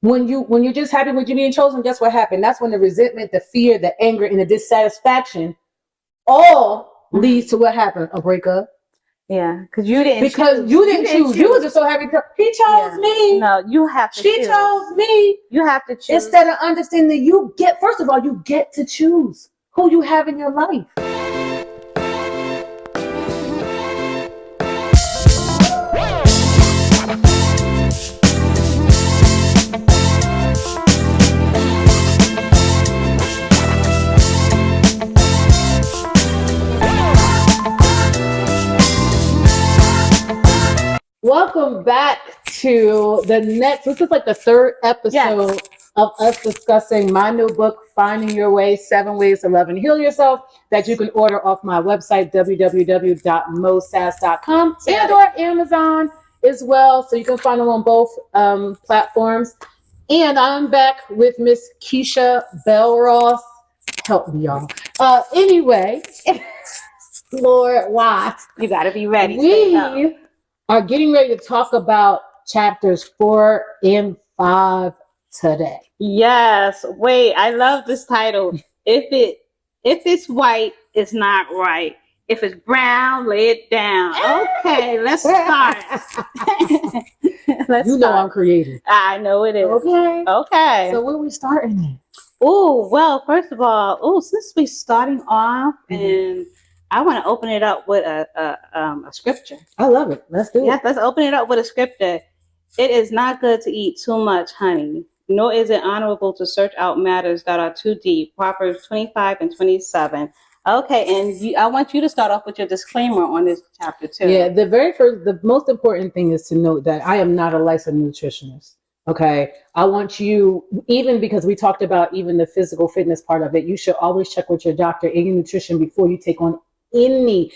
When you're just happy with you being chosen, guess what happened? That's when the resentment, the fear, the anger, and the dissatisfaction all leads to what happened? A breakup. Yeah, because you didn't choose. You were just so happy. He chose me. No, you have to. She chose me. You have to choose. Instead of understanding, first of all, you get to choose who you have in your life. Welcome back to this is like the third episode of us discussing my new book, Finding Your Way, 7 Ways to Love and Heal Yourself, that you can order off my website, www.mosas.com, and or Amazon as well. So you can find them on both platforms. And I'm back with Miss Keisha Bell-Ross. Help me, y'all. Anyway, Lord, why? You got to be ready. We are getting ready to talk about chapters 4 and 5 today. Yes. Wait, I love this title. If it's white, it's not right. If it's brown, lay it down. Okay, let's start. I'm creative. I know it is. Okay. So where are we starting at? Oh, well, first of all, since we're starting off, and I want to open it up with a scripture. I love it. Let's do it. Yes, let's open it up with a scripture. It is not good to eat too much honey, nor is it honorable to search out matters that are too deep. Proverbs 25 and 27. Okay, and I want you to start off with your disclaimer on this chapter too. Yeah, the most important thing is to note that I am not a licensed nutritionist. Okay, I want you, even because we talked about even the physical fitness part of it, you should always check with your doctor and your nutrition before you take on any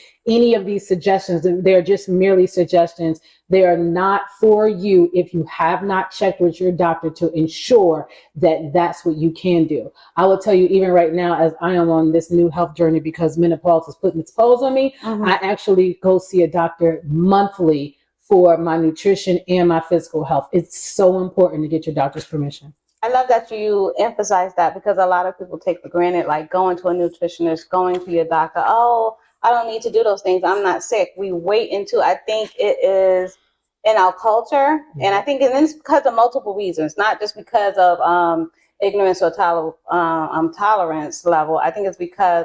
of these suggestions. They're just merely suggestions. They are not for you if you have not checked with your doctor to ensure that that's what you can do. I will tell you, even right now, as I am on this new health journey because menopause is putting its pulls on me, I actually go see a doctor monthly for my nutrition and my physical health. It's so important to get your doctor's permission. I love that you emphasize that, because a lot of people take for granted, like going to a nutritionist, going to your doctor. Oh, I don't need to do those things. I'm not sick. We wait until, I think it is in our culture. And I think it's because of multiple reasons, not just because of ignorance or tolerance level. I think it's because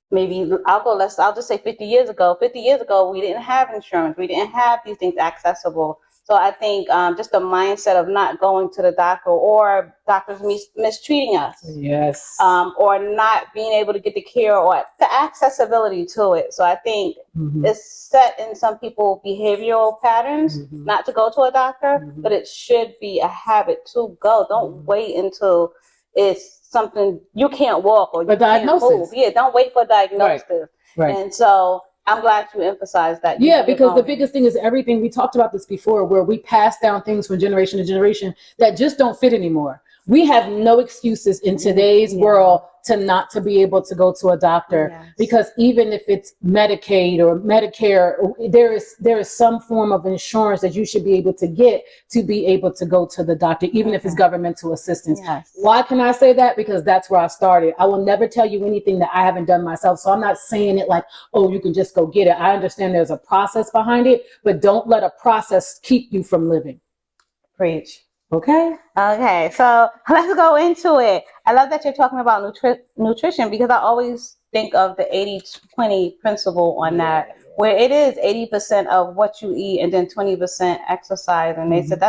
maybe I'll just say 50 years ago. 50 years ago, we didn't have insurance. We didn't have these things accessible. So I think just the mindset of not going to the doctor, or doctors mistreating us. Yes. Or not being able to get the care or the accessibility to it. So I think it's set in some people behavioral patterns not to go to a doctor, but it should be a habit to go. Don't wait until it's something you can't walk or you can't move. Yeah, don't wait for diagnosis. Right. And so I'm glad you emphasized that. Yeah, because the biggest thing is everything. We talked about this before, where we pass down things from generation to generation that just don't fit anymore. We have no excuses in today's world to be able to go to a doctor, because even if it's Medicaid or Medicare, there is some form of insurance that you should be able to get to be able to go to the doctor, even if it's governmental assistance. Why can I say that? Because that's where I started. I will never tell you anything that I haven't done myself. So I'm not saying it like, oh, you can just go get it. I understand there's a process behind it, but don't let a process keep you from living. Preach. Okay, so let's go into it. I love that you're talking about nutrition, because I always think of the 80-20 principle on that, where it is 80% of what you eat and then 20% exercise. And they said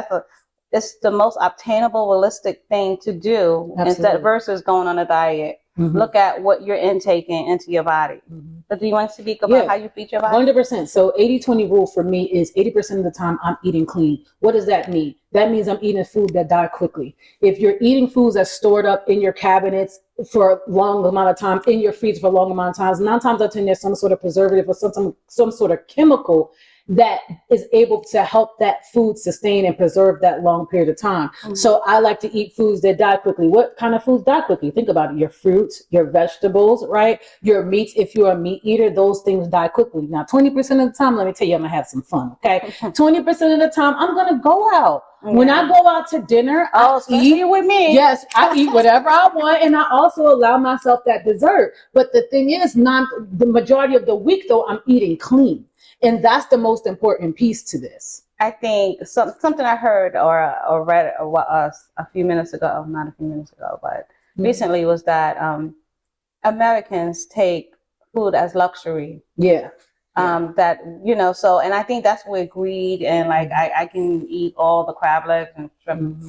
it's the most obtainable, realistic thing to do. Instead versus going on a diet. Look at what you're intaking into your body. But do you want to speak about how you feed your body? 100%. So 80-20 rule for me is 80% of the time I'm eating clean. What does that mean? That means I'm eating food that die quickly. If you're eating foods that's stored up in your cabinets for a long amount of time, in your freezer for a long amount of time, 9 times out of 10 there's some sort of preservative or some sort of chemical that is able to help that food sustain and preserve that long period of time. So I like to eat foods that die quickly. What kind of foods die quickly? Think about it. Your fruits, your vegetables, right? Your meats, if you're a meat eater, those things die quickly. Now, 20% of the time, let me tell you, I'm going to have some fun, okay? 20% of the time, I'm going to go out. When I go out to dinner, especially with me. Yes, I eat whatever I want, and I also allow myself that dessert. But the thing is, the majority of the week, though, I'm eating clean, and that's the most important piece to this. I think something I heard or read a few minutes ago, not a few minutes ago, but recently was that Americans take food as luxury. Yeah. That, you know, so, and I think that's where greed and like I can eat all the crab legs and shrimp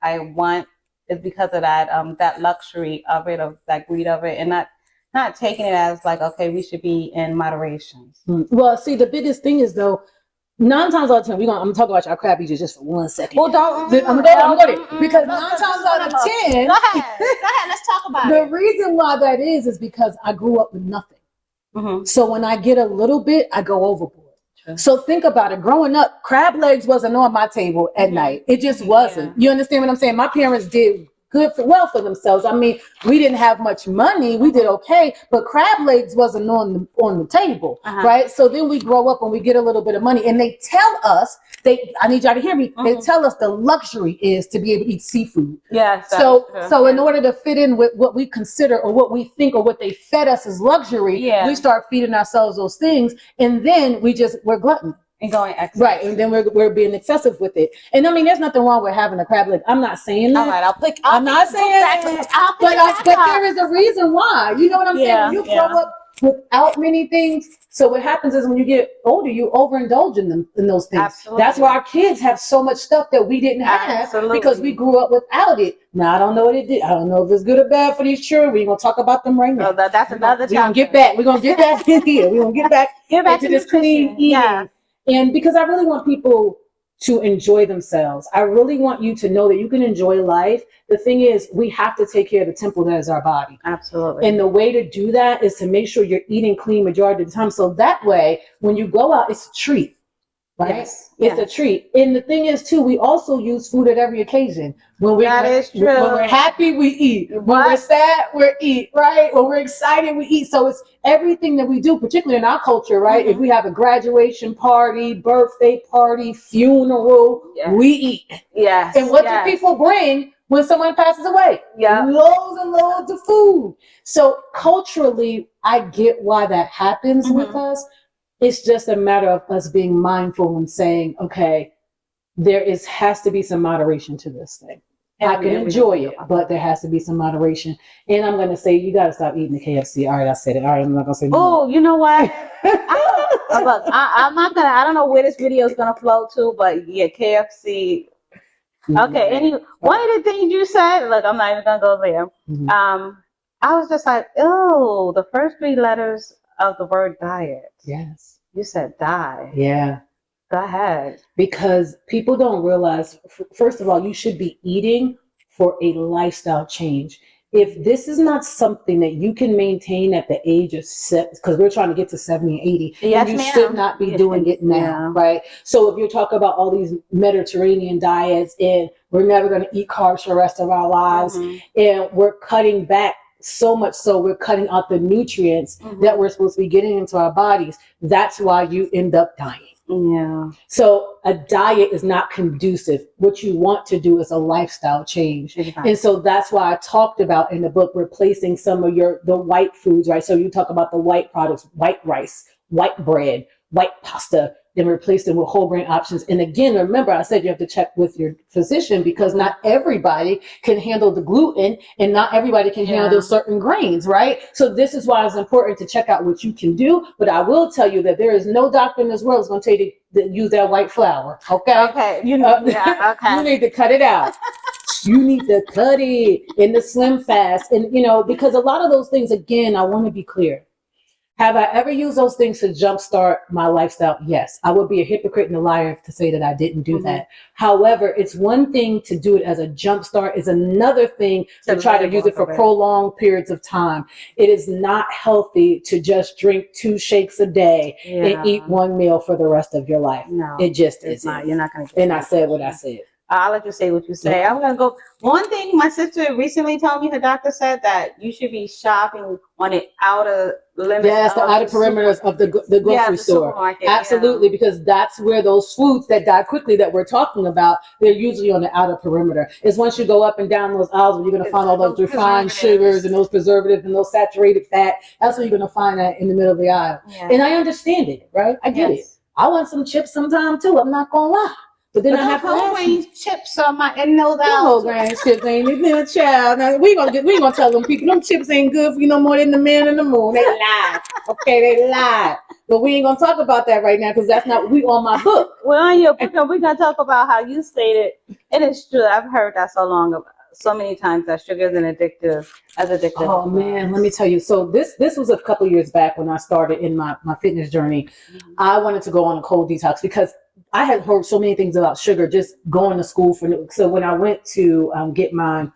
I want is because of that that luxury of it, of that greed of it, and not taking it as like, okay, we should be in moderation. Well, see, the biggest thing is though, 9 times out of 10, I'm gonna talk about your crab eaters just for 1 second. Well, don't. I'm going because 9 times out of 10. Go ahead. Let's talk about it. The reason why that is because I grew up with nothing. So when I get a little bit, I go overboard. So think about it. Growing up, crab legs wasn't on my table at night. It just wasn't. You understand what I'm saying? My parents did well for themselves. I mean, we didn't have much money. We did okay, but crab legs wasn't on the table, right? So then we grow up and we get a little bit of money, and they tell us I need y'all to hear me. They tell us the luxury is to be able to eat seafood. Yes. So in order to fit in with what we consider or what we think or what they fed us as luxury, we start feeding ourselves those things, and then we're glutton. And going excess. Right, and then we're being excessive with it. And I mean, there's nothing wrong with having a crab leg. I'm not saying that. All right, I'm not saying that. But there is a reason why. You know what I'm saying? When you grow up without many things, so what happens is when you get older, you overindulge in those things. Absolutely. That's why our kids have so much stuff that we didn't have because we grew up without it. Now, I don't know what it did. I don't know if it's good or bad for these children. We're going to talk about them right now. That's another topic. We're going to get back. We're going to get back in here. We're going to get back into this clean eating. Yeah. And because I really want people to enjoy themselves. I really want you to know that you can enjoy life. The thing is, we have to take care of the temple that is our body. Absolutely. And the way to do that is to make sure you're eating clean majority of the time. So that way, when you go out, it's a treat. Right? Yes. It's a treat. And the thing is, too, we also use food at every occasion. That is true. When we're happy, we eat. When we're sad, we eat, right? When we're excited, we eat. So it's everything that we do, particularly in our culture, right? If we have a graduation party, birthday party, funeral, we eat. Yes. And what do people bring when someone passes away? Loads and loads of food. So culturally, I get why that happens with us. It's just a matter of us being mindful and saying, okay, has to be some moderation to this thing. I can enjoy it, but there has to be some moderation. And I'm going to say, you got to stop eating the KFC. All right, I said it. All right, I'm not going to say no. Oh, you know what? Look, I'm not going to, I don't know where this video is going to flow to, but yeah, KFC. Okay, one of the things you said, look, I'm not even going to go there. I was just like, oh, the first 3 letters of the word diet. Yes. You said die. Yeah. Go ahead. Because people don't realize, first of all, you should be eating for a lifestyle change. If this is not something that you can maintain at the age of 7, because we're trying to get to 70 and 80, then you should not be doing it now, right? So if you're talking about all these Mediterranean diets and we're never going to eat carbs for the rest of our lives, and we're cutting back so much so we're cutting out the nutrients that we're supposed to be getting into our bodies, that's why you end up dying. Yeah. So a diet is not conducive. What you want to do is a lifestyle change. And so that's why I talked about in the book replacing some of the white foods, right? So you talk about the white products, white rice, white bread, white pasta, and replace them with whole grain options. And again, remember, I said you have to check with your physician because not everybody can handle the gluten and not everybody can handle certain grains, right? So this is why it's important to check out what you can do. But I will tell you that there is no doctor in this world that's going to tell you to use that white flour, okay? Okay. You need to cut it out. You need to cut it in the slim fast. And, because a lot of those things, again, I want to be clear. Have I ever used those things to jumpstart my lifestyle? Yes. I would be a hypocrite and a liar to say that I didn't do that. However, it's one thing to do it as a jumpstart. It's another thing to try to use it for prolonged periods of time. It is not healthy to just drink 2 shakes a day and eat 1 meal for the rest of your life. No, it just isn't. You're not going to get And I said what I said. I'll let you say what you say. I'm gonna go. One thing my sister recently told me, her doctor said that you should be shopping on the outer limits. Yes, the outer perimeters of the grocery store. Supermarket. Absolutely, because that's where those foods that die quickly that we're talking about, they're usually on the outer perimeter. It's once you go up and down those aisles where you're going to find all those refined sugars and those preservatives and those saturated fat. That's where you're going to find that in the middle of the aisle. Yeah. And I understand it, right? I get it. I want some chips sometime too. I'm not going to lie. But then I have whole grain chips on my and no that whole grain chips ain't even child. Now we gonna tell them people them chips ain't good for you no more than the man in the moon. They lie. Okay, they lie. But we ain't gonna talk about that right now because that's not we on my book. Well, on your book, we're gonna talk about how you stated, and it's true. I've heard that so many times that sugar is addictive. Oh man, let me tell you. So this was a couple years back when I started in my fitness journey. Mm-hmm. I wanted to go on a cold detox because I had heard so many things about sugar just going to school so when I went to get my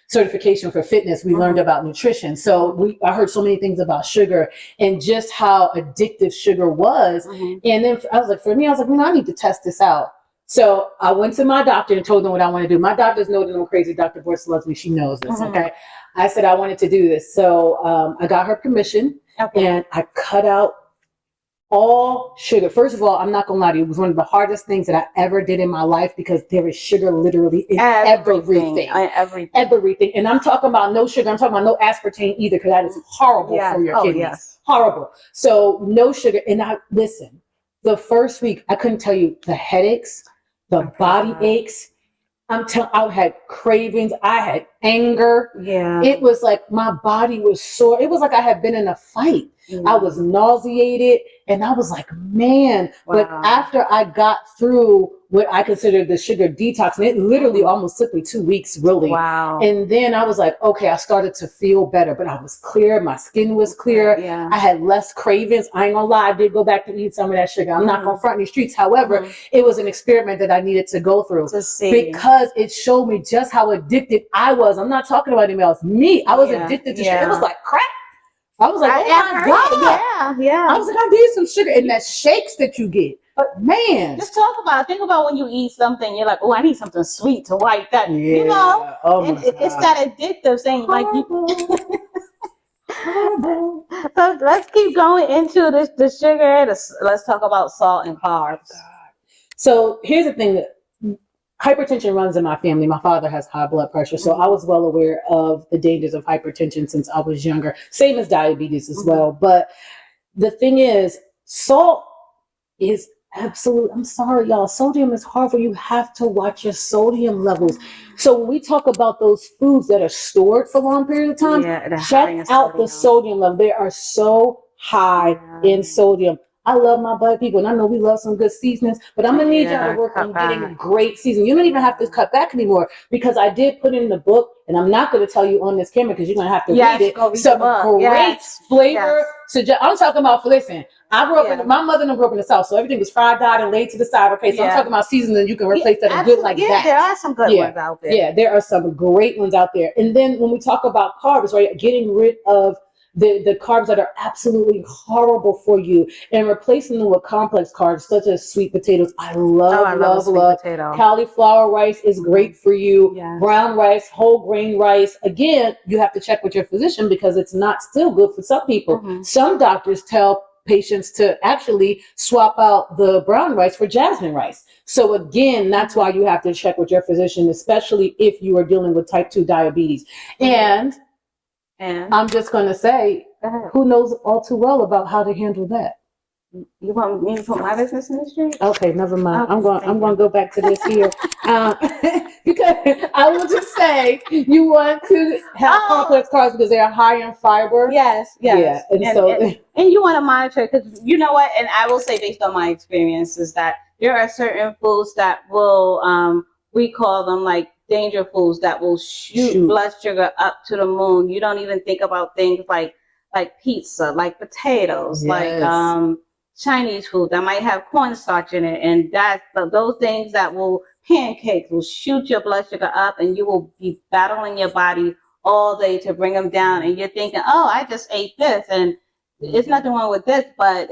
certification for fitness, we learned about nutrition. So I heard so many things about sugar and just how addictive sugar was. Mm-hmm. And then I was like, I need to test this out. So I went to my doctor and told them what I want to do. My doctors know that I'm crazy. Dr. Borst loves me. She knows this. Mm-hmm. Okay. I said I wanted to do this. So I got her permission and I cut out all sugar. First of all, I'm not gonna lie to you, it was one of the hardest things that I ever did in my life because there is sugar literally in everything. Everything. And I'm talking about no sugar. I'm talking about no aspartame either because that is horrible for your kidneys. Yes. Horrible. So no sugar. And listen, the first week I couldn't tell you the headaches, the body aches. I had cravings. I had anger. Yeah. It was like my body was sore. It was like I had been in a fight. Mm-hmm. I was nauseated and I was like, man. Wow. But after I got through what I considered the sugar detox, and it literally almost took me 2 weeks, really. Wow. And then I was like, okay, I started to feel better, but I was clear. My skin was clear. Yeah. I had less cravings. I ain't gonna lie. I did go back to eat some of that sugar. I'm not gonna front in the streets. However, it was an experiment that I needed to go through because it showed me just how addicted I was. I'm not talking about anybody else. Me, I was addicted to sugar. It was like crack. I was like, oh my God. Yeah. I was like, I need some sugar in that shakes that you get. But man. Just think about when you eat something, you're like, oh, I need something sweet to wipe that. Yeah. You know? Oh my God. It's that addictive thing. Like So let's keep going into the sugar. Let's talk about salt and carbs. So here's the thing that hypertension runs in my family. My father has high blood pressure, so I was well aware of the dangers of hypertension since I was younger. Same as diabetes as well. But the thing is, salt is absolute. I'm sorry, y'all. Sodium is harmful. You have to watch your sodium levels. So when we talk about those foods that are stored for a long period of time, check out the sodium level. They are so high in sodium. I love my black people, and I know we love some good seasonings, but I'm going to need y'all to work on getting great seasoning. You don't even have to cut back anymore because I did put in the book, and I'm not going to tell you on this camera because you're going to have to read it. Some great flavor. I'm talking about, listen, I grew up my mother grew up in the South, so everything was fried, dyed, and laid to the side. Okay, so I'm talking about seasoning you can replace that are good like that. There are some good ones out there. Yeah, there are some great ones out there. And then when we talk about carbs, right, getting rid of the carbs that are absolutely horrible for you and replacing them with complex carbs such as sweet potatoes. I love potato. Cauliflower rice is great for you. Yes. Brown rice, whole grain rice. Again, you have to check with your physician because it's not still good for some people. Some doctors tell patients to actually swap out the brown rice for jasmine rice. So again, that's why you have to check with your physician, especially if you are dealing with type 2 diabetes. And I'm just going to say, who knows all too well about how to handle that? You want me to put my business in the street? Okay, never mind. Okay, I'm going to go back to this here. Because I will just say you want to have complex carbs because they are high in fiber. Yes. Yeah, and you want to monitor because you know what? And I will say based on my experience is that there are certain foods that will, we call them like danger foods that will shoot blood sugar up to the moon. You don't even think about things like pizza, like potatoes, like Chinese food that might have cornstarch in it, and those things that will pancakes will shoot your blood sugar up, and you will be battling your body all day to bring them down. And you're thinking, oh, I just ate this, and it's nothing wrong with this, but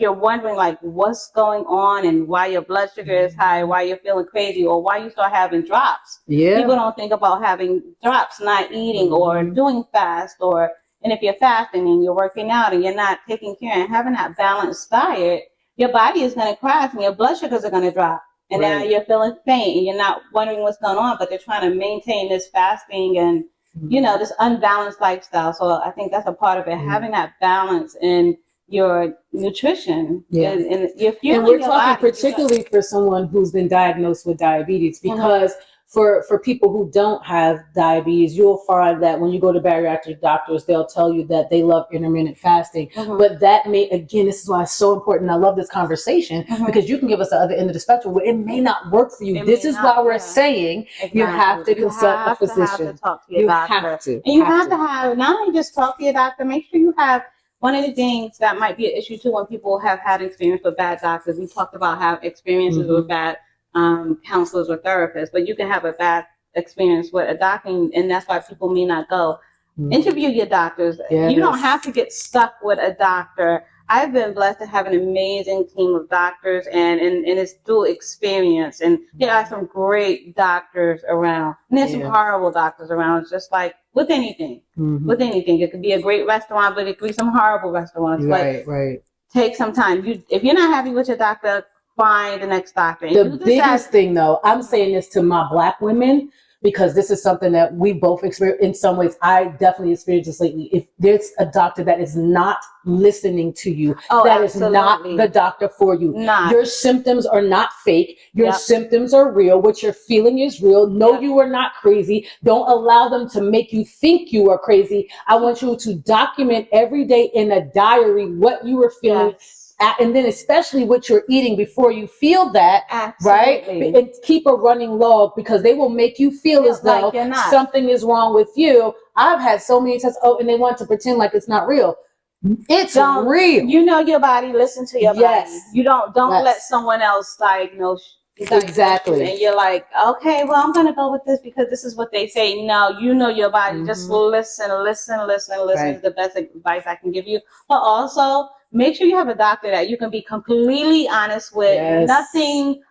you're wondering like what's going on and why your blood sugar is high, why you're feeling crazy, or why you start having drops. Yeah. People don't think about having drops, not eating or doing fast, and if you're fasting and you're working out and you're not taking care and having that balanced diet, your body is going to crash and your blood sugars are going to drop. And now you're feeling faint and you're not wondering what's going on, but they're trying to maintain this fasting and, this unbalanced lifestyle. So I think that's a part of it, having that balance in your nutrition. And you're fueling and we're your talking body. particularly for someone who's been diagnosed with diabetes, because for people who don't have diabetes, you'll find that when you go to bariatric doctors, they'll tell you that they love intermittent fasting. But that may, again, this is why it's so important. I love this conversation because you can give us the other end of the spectrum where it may not work for you. This is why we're saying you have to consult a physician. You have to talk to your doctor. Have to. And you have to have, not only just talk to your doctor, make sure you have. One of the things that might be an issue too when people have had experience with bad doctors, we talked about how experiences with bad counselors or therapists, but you can have a bad experience with a doctor, and that's why people may not go. Interview your doctors. You don't have to get stuck with a doctor. I've been blessed to have an amazing team of doctors, and it's through experience. And there are some great doctors around, and there's some horrible doctors around. It's just like with anything. With anything, it could be a great restaurant, but it could be some horrible restaurants. Right. Take some time. If you're not happy with your doctor, find the next doctor. The biggest thing, though, I'm saying this to my Black women, because this is something that we both experience. In some ways, I definitely experienced this lately. If there's a doctor that is not listening to you, that is not the doctor for you. Your symptoms are not fake. Your symptoms are real. What you're feeling is real. No, you are not crazy. Don't allow them to make you think you are crazy. I want you to document every day in a diary what you are feeling. And then especially what you're eating before you feel that, right? And keep a running log, because they will make you feel as though something is wrong with you. I've had so many times, and they want to pretend like it's not real. It's real. You know your body. Listen to your body. You don't let someone else diagnose. Exactly. And you're like, okay, well, I'm going to go with this because this is what they say. No, you know your body. Just listen. Is the best advice I can give you. But also, make sure you have a doctor that you can be completely honest with. Nothing.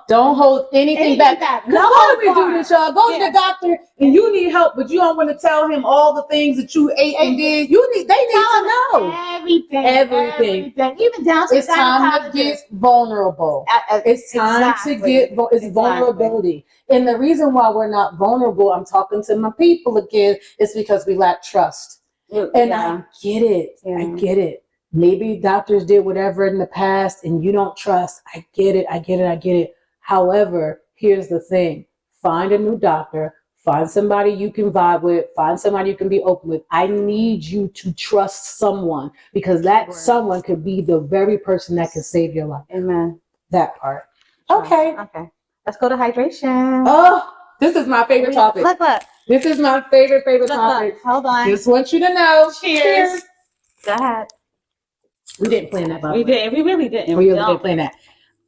Don't hold anything back. No, why do we do this, y'all? Go to the doctor and you need help, but you don't want to tell him all the things that you ate and did. They need to know everything. Even down to it's time to get vulnerable. It's time to get vulnerability. And the reason why we're not vulnerable, I'm talking to my people again, is because we lack trust. And I get it. I get it. Maybe doctors did whatever in the past and you don't trust. I get it. However, here's the thing. Find a new doctor. Find somebody you can vibe with. Find somebody you can be open with. I need you to trust someone, because that someone could be the very person that can save your life. Amen. That part. Okay. Let's go to hydration. Oh, this is my favorite topic. Look. This is my favorite topic. Hold on. Just want you to know. Cheers. Go ahead. We didn't plan that. We really didn't. We really didn't plan that.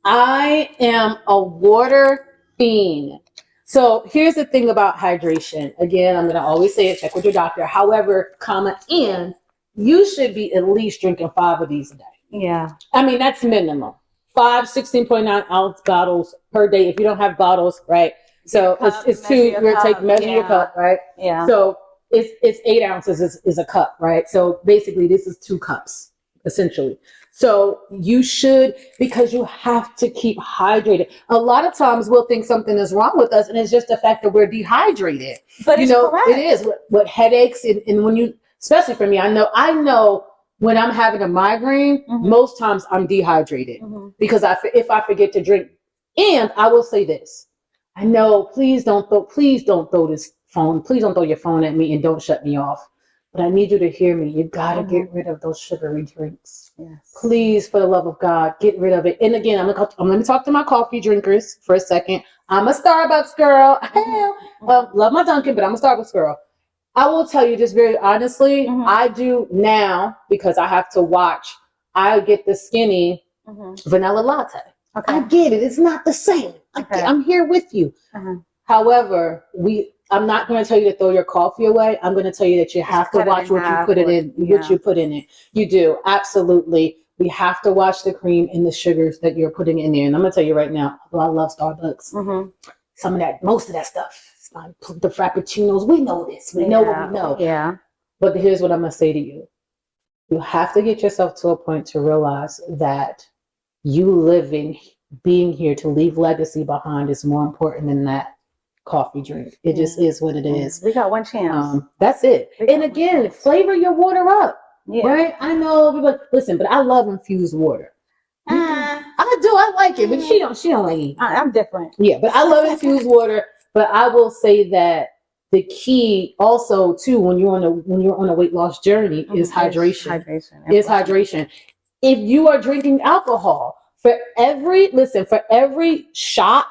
I am a water fiend. So here's the thing about hydration. Again, I'm going to always say it, check with your doctor. However, and you should be at least drinking 5 of these a day. Yeah. I mean, that's minimum. 5 16.9 ounce bottles per day. If you don't have bottles, right? So it's 2, measure your cup, right? Yeah. So it's 8 ounces is a cup, right? So basically this is 2 cups. Essentially. So you should, because you have to keep hydrated. A lot of times we'll think something is wrong with us, and it's just the fact that we're dehydrated. But correct. It is what headaches and when you, especially for me, I know when I'm having a migraine, most times I'm dehydrated because if I forget to drink. And I will say this, I know, please don't throw this phone. Please don't throw your phone at me and don't shut me off. But I need you to hear me. You got to get rid of those sugary drinks. Yes. Please, for the love of God, get rid of it. And again, I'm going to talk to my coffee drinkers for a second. I'm a Starbucks girl. Love my Dunkin', but I'm a Starbucks girl. I will tell you just very honestly, I do now, because I have to watch, I get the skinny vanilla latte. Okay. I get it. It's not the same. Okay. I'm here with you. However, I'm not going to tell you to throw your coffee away. I'm going to tell you that you have to watch what you put it in, what you put in it. You do. Absolutely. We have to watch the cream and the sugars that you're putting in there. And I'm going to tell you right now, I love Starbucks. Some of that, most of that stuff, it's not the Frappuccinos. We know this. We know what we know. Yeah. But here's what I'm going to say to you. You have to get yourself to a point to realize that being here to leave legacy behind is more important than that coffee drink. It just is what it is. We got one chance. That's it. And again, flavor your water up. Yeah. Right? I know everybody, listen, but I love infused water. I do. I like it, but she don't like it. I'm different. Yeah, but I love infused water. But I will say that the key also too when you're on a weight loss journey is hydration. Is hydration. If you are drinking alcohol, for every shot,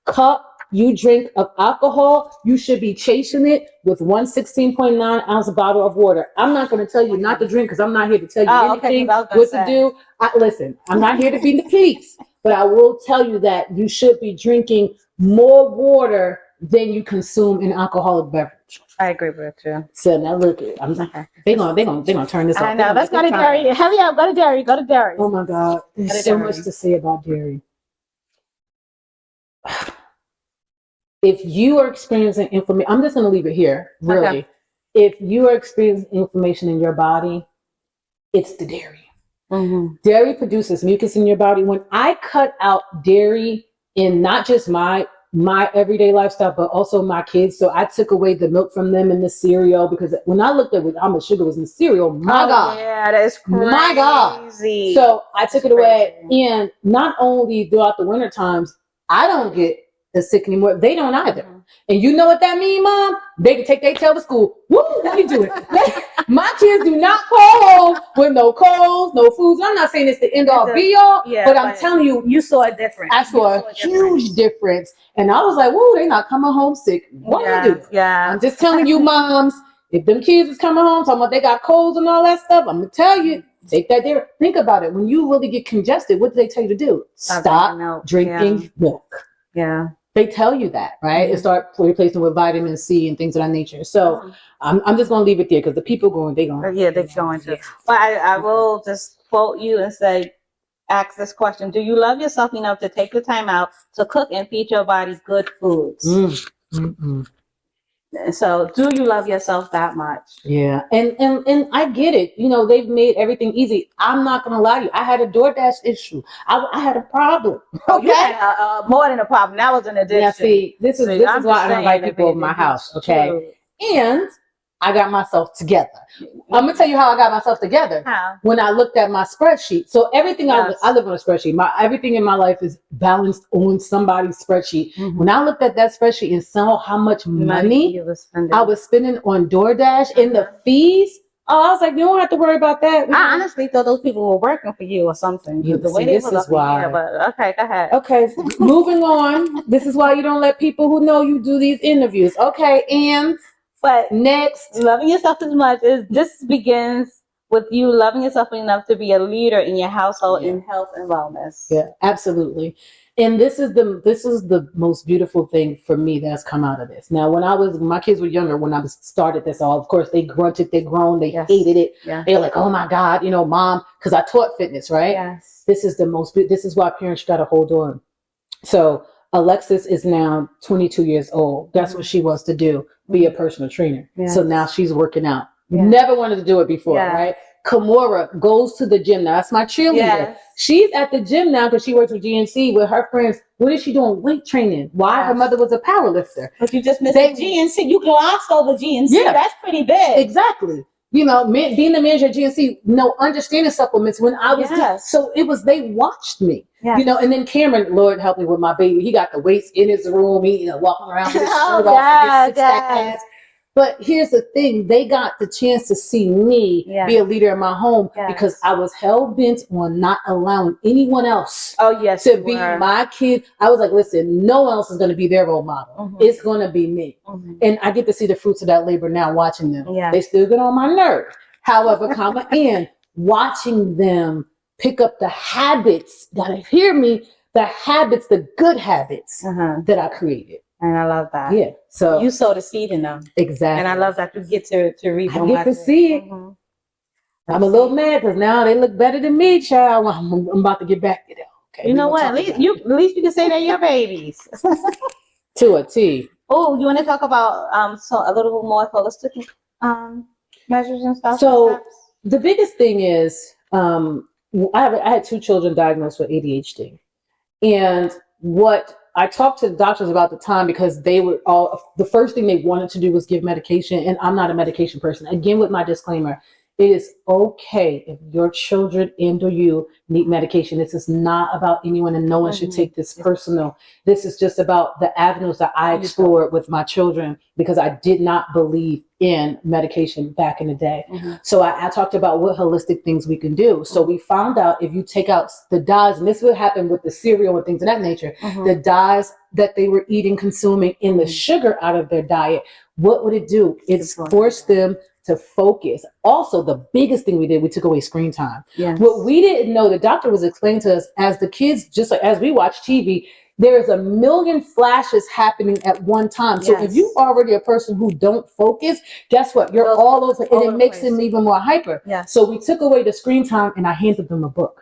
cup you drink of alcohol, you should be chasing it with 16.9 ounce bottle of water. I'm not going to tell you not to drink because I'm not here to tell you anything what to do. Listen, I'm not here to be the police, but I will tell you that you should be drinking more water than you consume an alcoholic beverage. I agree with you. So now look, they're gonna turn this off. I know. Let's go to dairy. Hurry up, go to dairy. Go to dairy. Oh my God, there's so much to say about dairy. If you are experiencing inflammation, I'm just going to leave it here, really. Okay. If you are experiencing inflammation in your body, it's the dairy. Dairy produces mucus in your body. When I cut out dairy in not just my everyday lifestyle, but also my kids, so I took away the milk from them in the cereal, because when I looked at how much sugar was in the cereal, my God. Yeah, that's crazy. My God. So I took it away. And not only throughout the winter times, I don't get sick anymore. They don't either. And you know what that means, Mom? They can take their tail to school. Woo, what are you doing? My kids do not call home with no colds, no foods. I'm not saying it's the end all be all, but I'm telling you, you saw a difference. I saw a huge difference. And I was like, whoa, they're not coming home sick. What do you do? Yeah. I'm just telling you, moms, if them kids is coming home talking about they got colds and all that stuff, I'm going to tell you, take that there. Think about it. When you really get congested, what do they tell you to do? Stop drinking milk. Yeah. They tell you that, right? And start replacing with vitamin C and things of that nature. So I'm just going to leave it there because the people they're going. Yeah, they're going to. But I will just quote you and say, ask this question. Do you love yourself enough to take the time out to cook and feed your body good foods? So do you love yourself that much? Yeah. And I get it. You know, they've made everything easy. I'm not going to lie to you. I had a DoorDash issue. I had a problem. Okay. You had more than a problem. That was an addiction. Now, see, this is why I don't invite people over my house. Okay. True. And I got myself together. I'm gonna tell you how I got myself together. How? When I looked at my spreadsheet. So everything I live on a spreadsheet. Everything in my life is balanced on somebody's spreadsheet. When I looked at that spreadsheet and saw how much money I was spending on DoorDash and the fees, I was like, you don't have to worry about that. I honestly thought those people were working for you or something. The way this is why. But okay, go ahead. Okay, moving on. This is why you don't let people who know you do these interviews. Okay, and. But next, loving yourself as much this begins with you loving yourself enough to be a leader in your household in health and wellness. Yeah, absolutely. And this is the most beautiful thing for me that's come out of this. Now, when my kids were younger, when I started this all, of course, they grunted, they groaned, they hated it. Yeah. They're like, oh my God, Mom, because I taught fitness, right? Yes. This is why parents got to hold on. So Alexis is now 22 years old. That's what she wants to do, be a personal trainer. Yeah. So now she's working out. Yeah. Never wanted to do it before, right? Kimora goes to the gym now. That's my cheerleader. Yes. She's at the gym now because she works with GNC with her friends. What is she doing? Weight training. Why? Yes. Her mother was a power lifter. But you just missed the GNC. You glossed over GNC. Yeah. That's pretty big. Exactly. Being the manager at GNC, understanding supplements when I was so they watched me. Yes. And then Cameron, Lord help me with my baby. He got the weights in his room. He walking around with his shirt off, his six-pack ass. But here's the thing: they got the chance to see me be a leader in my home because I was hell bent on not allowing anyone else to be my kid. I was like, listen, no one else is going to be their role model. It's going to be me, and I get to see the fruits of that labor now. Watching them, they still get on my nerve. However, watching them pick up the habits. Gotta hear me. The habits, the good habits that I created. And I love that. Yeah. So you sow the seed in them. exactly. And I love that you get to reap. I get to see it. I'm a little mad because now they look better than me, child. I'm about to get back to them. Okay. You know what? At least you can say they're your babies. To a T. Oh, you want to talk about so a little more holistic measures and stuff? So the biggest thing is I had 2 children diagnosed with ADHD. And what I talked to the doctors about the time, because they were all, the first thing they wanted to do was give medication. And I'm not a medication person. Again, with my disclaimer, it is okay if your children and or you need medication. This is not about anyone, and no one should take this personal. This is just about the avenues that I explored with my children, because I did not believe in medication back in the day. So I talked about what holistic things we can do. So we found out if you take out the dyes, and this would happen with the cereal and things of that nature, the dyes that they were eating, consuming, and the sugar out of their diet, what would it do? It's forced them to focus. Also, the biggest thing we did, we took away screen time. What we didn't know, the doctor was explaining to us, as the kids, just like as we watch TV, there's a million flashes happening at one time. So if you're already a person who don't focus, guess what? You're all over, and it makes them even more hyper. So we took away the screen time, and I handed them a book.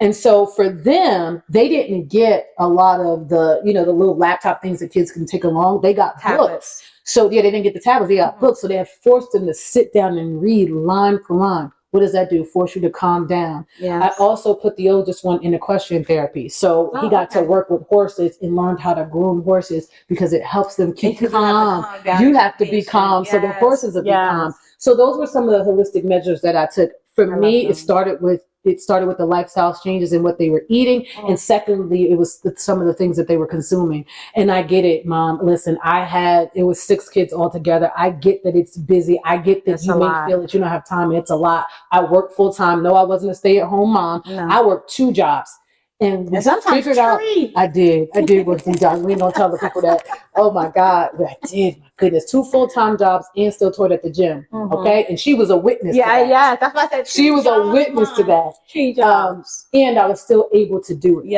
And so for them, they didn't get a lot of the, the little laptop things that kids can take along. They got books. So they didn't get the tablets, they got books. So they have forced them to sit down and read line for line. What does that do? Force you to calm down. I also put the oldest one in equestrian therapy. So he got to work with horses and learned how to groom horses, because it helps them keep calm. You have to be calm. So the horses will be calm. So those were some of the holistic measures that I took. For me, it started with the lifestyle changes and what they were eating. And secondly, it was some of the things that they were consuming. And I get it, Mom. Listen, it was 6 kids altogether. I get that it's busy. I get that you may feel that you don't have time. And it's a lot. I work full time. No, I wasn't a stay-at-home mom. I worked 2 jobs. And sometimes figured out, I did work 3 jobs. We don't tell the people that. Oh my God, I did. My goodness, 2 full-time jobs and still taught at the gym. Okay, and she was a witness. To that. That's why I said she was a witness to that. 3 jobs, and I was still able to do it.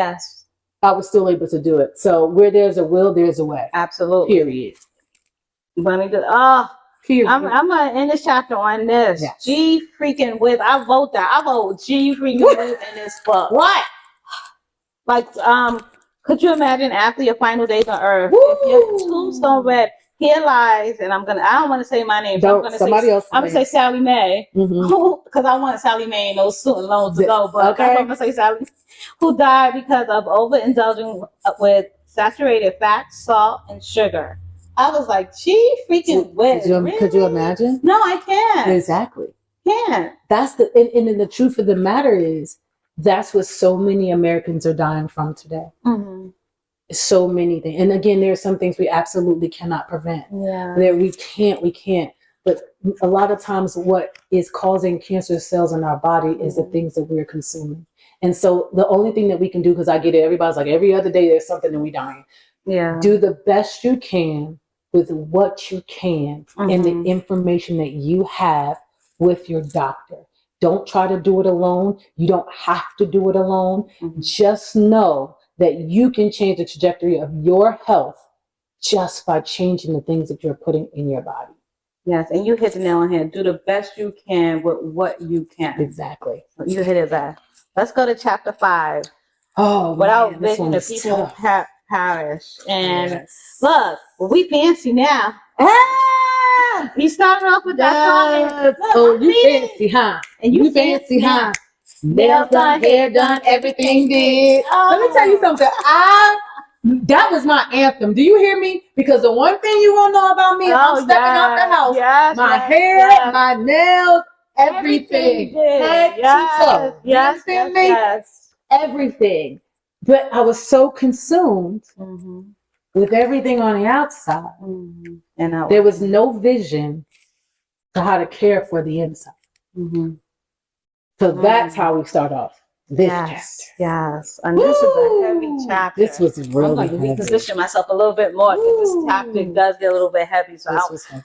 I was still able to do it. So where there's a will, there's a way. Absolutely. Period. Let me I'm gonna end this chapter on this. G freaking with. I vote G freaking with in this book. What? Like, could you imagine after your final days on Earth, if your tombstone read, "Here lies," and I don't want to say my name. I'm gonna say Sally Mae, because I want Sally Mae in those student loans to go. But I'm gonna say Sally, who died because of overindulging with saturated fat, salt, and sugar. I was like, gee, freaking whiz. Could you imagine? No, I can't. Exactly. Can't. That's and the truth of the matter is, that's what so many Americans are dying from today. So many things. And again, there are some things we absolutely cannot prevent. We can't. But a lot of times what is causing cancer cells in our body is the things that we're consuming. And so the only thing that we can do, because I get it, everybody's like, every other day there's something and we dying. Do the best you can with what you can and the information that you have with your doctor. Don't try to do it alone. You don't have to do it alone. Just know that you can change the trajectory of your health just by changing the things that you're putting in your body. Yes, and you hit the nail on the head. Do the best you can with what you can. Exactly. You hit it back. Let's go to chapter 5. Without vision, the people perish. And look, we fancy now. You started off with that song. You fancy, huh? And you fancy, huh? Nails done, hair done, everything did. Let me tell you something. That was my anthem. Do you hear me? Because the one thing you won't know about me, I'm stepping out the house. My hair, my nails, everything. Head to toe. You understand me? Everything. But I was so consumed with everything on the outside. And there was no vision to how to care for the inside. So that's how we start off this chapter. Yes. And this is a heavy chapter. This was really heavy. I'm reposition myself a little bit more because this chapter does get a little bit heavy. So this was heavy.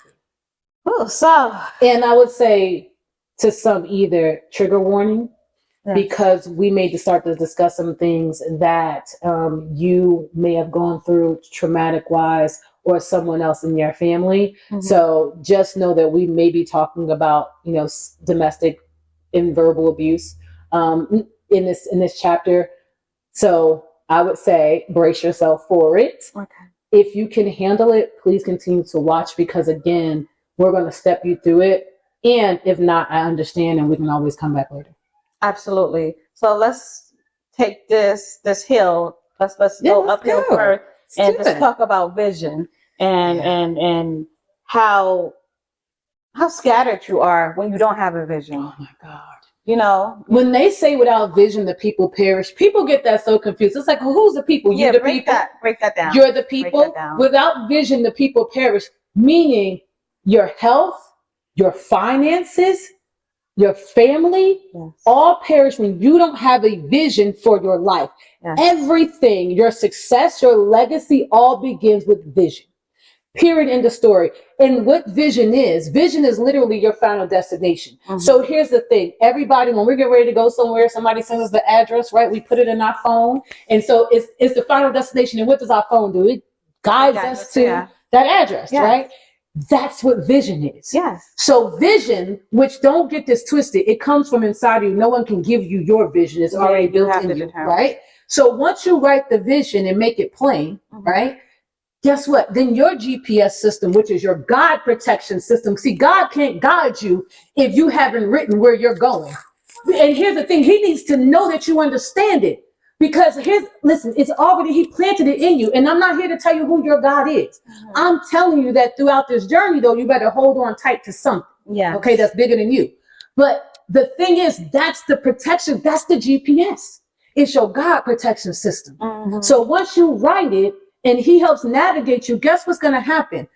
Oh, so. And I would say to some, either trigger warning, because we may start to discuss some things that you may have gone through traumatic wise or someone else in your family. So just know that we may be talking about, domestic and verbal abuse in this chapter. So I would say brace yourself for it. Okay. If you can handle it, please continue to watch, because again, we're going to step you through it. And if not, I understand, and we can always come back later. Absolutely. So let's take this hill. Let's go uphill first and just talk about vision and how scattered you are when you don't have a vision. Oh my God. When they say without vision, the people perish, people get that so confused. It's like, well, who's the people? Yeah, You're the people. Break that down. You're the people. Without vision, the people perish, meaning your health, your finances, your family, all perish when you don't have a vision for your life. Everything, your success, your legacy, all begins with vision. Period. End of story. And what vision is literally your final destination. So here's the thing. Everybody, when we get ready to go somewhere, somebody sends us the address, right? We put it in our phone. And so it's the final destination. And what does our phone do? It guides us to that address, right? That's what vision is. Yes. So vision, which don't get this twisted, it comes from inside of you. No one can give you your vision. It's already built in you, right? So once you write the vision and make it plain, right? Guess what? Then your GPS system, which is your God protection system. See, God can't guide you if you haven't written where you're going. And here's the thing. He needs to know that you understand it. Because listen, it's already, he planted it in you. And I'm not here to tell you who your God is. I'm telling you that throughout this journey, though, you better hold on tight to something. Yeah. Okay, that's bigger than you. But the thing is, that's the protection. That's the GPS. It's your God protection system. So once you write it, and he helps navigate you, guess what's going to happen?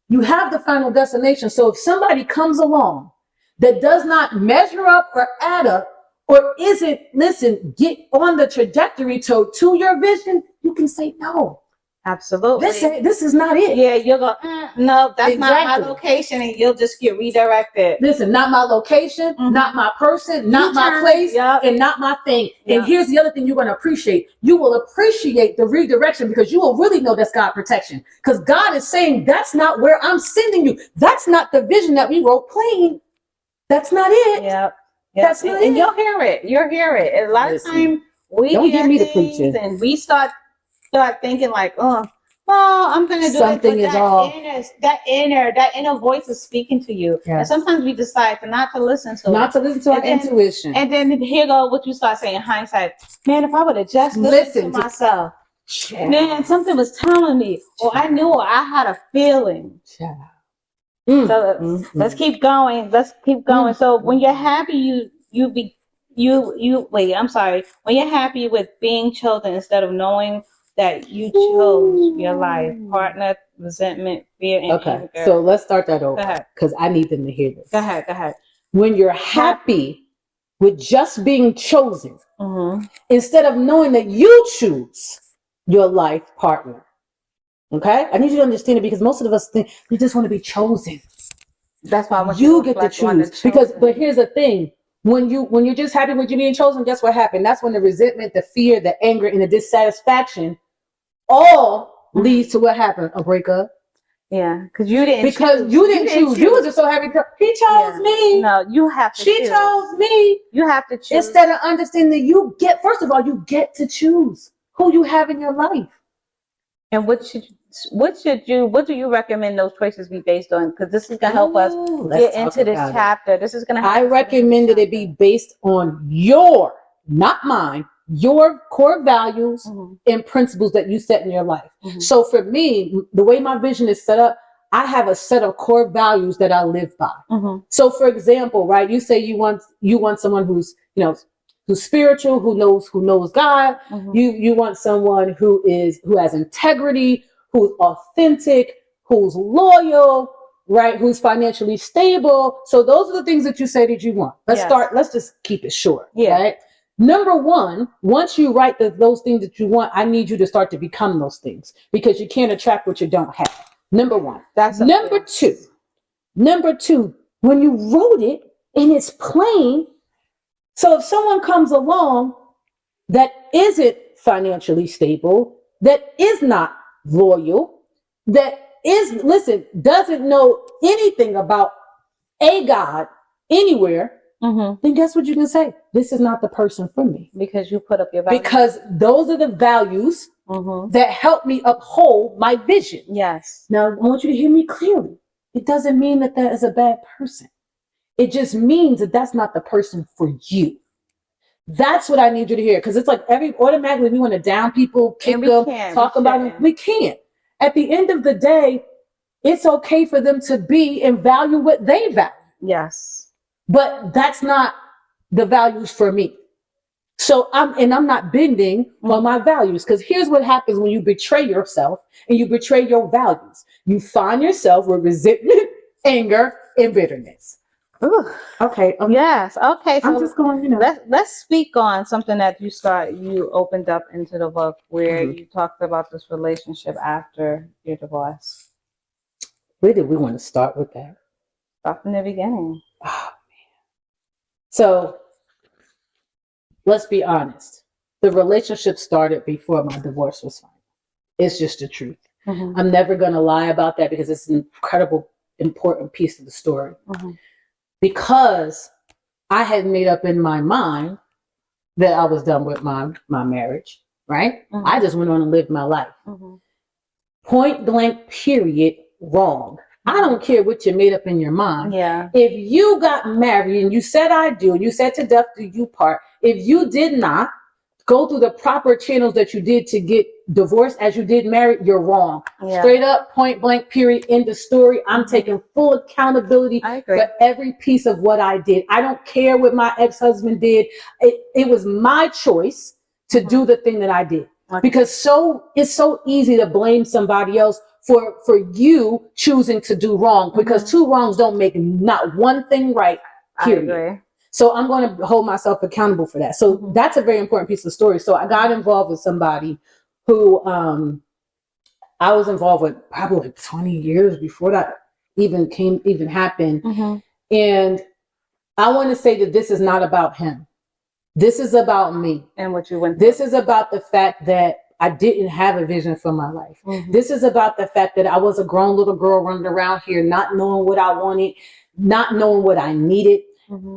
You have the final destination. So if somebody comes along that does not measure up or add up or get on the trajectory to your vision, you can say no. Absolutely. This is not it. Yeah, you'll go, no, that's not my location, and you'll just get redirected. Listen, not my location, not my person, not my place, and not my thing. And here's the other thing you're going to appreciate. You will appreciate the redirection because you will really know that's God protection. Because God is saying, that's not where I'm sending you. That's not the vision that we wrote plain. That's not it. That's not it. And you'll hear it. You'll hear it. And a lot of times we don't hear get me to things preach it. and we start thinking like, well, I'm going to do something it. Is all that inner voice is speaking to you. And sometimes we decide not to listen to our intuition. And then here go what you start saying in hindsight. Man, if I would have just listened to myself, man, something was telling me, or I knew, or I had a feeling. So let's keep going. So when you're happy, when you're happy with being chosen instead of knowing that you chose your life, partner, resentment, fear, and anger. So let's start that over because I need them to hear this. Go ahead. When you're happy with just being chosen, instead of knowing that you choose your life partner. Okay? I need you to understand it because most of us think we just want to be chosen. That's why I want you get to choose. But here's the thing. When you're just happy with you being chosen, guess what happened? That's when the resentment, the fear, the anger, and the dissatisfaction all leads to what happened? A breakup. Yeah, because you didn't choose. You were just so happy. He chose me. No, you have to. She chose me. You have to choose. Instead of understanding that first of all, you get to choose who you have in your life. And what do you recommend those choices be based on? Because this is gonna help us get into this chapter. This is gonna help. I recommend that it be based on not mine, your core values and principles that you set in your life. So for me, the way my vision is set up, I have a set of core values that I live by. So for example, right, you say you want someone who's spiritual, who knows God. You want someone who has integrity, who's authentic, who's loyal, right? Who's financially stable. So those are the things that you say that you want. Let's just keep it short. Right? Number one, once you write those things that you want, I need you to start to become those things because you can't attract what you don't have. Number one. Number two, when you wrote it and it's plain, So if someone comes along that isn't financially stable, that is not loyal, that doesn't know anything about a God anywhere, then guess what you can say? This is not the person for me. Because you put up your values. Because those are the values that help me uphold my vision. Yes. Now, I want you to hear me clearly. It doesn't mean that that is a bad person. It just means that that's not the person for you. That's what I need you to hear. Because it's like automatically we want to down people, kick them, talk about them. We can't. At the end of the day, it's okay for them to be and value what they value. Yes. But that's not the values for me. So I'm not bending on my values, because here's what happens when you betray yourself and you betray your values. You find yourself with resentment, anger, and bitterness. Ooh. Okay. Yes. Okay. So I'm just going, let's speak on something that you opened up into the book where you talked about this relationship after your divorce. Where did we want to start with that? Start from the beginning. Oh, man. So let's be honest. The relationship started before my divorce was final. It's just the truth. I'm never going to lie about that, because it's an incredible, important piece of the story. Because I had made up in my mind that I was done with my marriage, right? I just went on and lived my life. Point blank, period, wrong. I don't care what you made up in your mind. Yeah. If you got married and you said I do, and you said to death do you part, if you did not go through the proper channels that you did to get divorced as you did married, you're wrong. Yeah. Straight up, point blank, period, end of story. I'm taking full accountability for every piece of what I did. I don't care what my ex-husband did. It was my choice to do the thing that I did. Because it's so easy to blame somebody else for you choosing to do wrong, because two wrongs don't make not one thing right, period. I agree. So I'm going to hold myself accountable for that. So that's a very important piece of the story. So I got involved with somebody who I was involved with probably like 20 years before that even happened. And I want to say that this is not about him. This is about me. And what you went through. This is about the fact that I didn't have a vision for my life. This is about the fact that I was a grown little girl running around here, not knowing what I wanted, not knowing what I needed.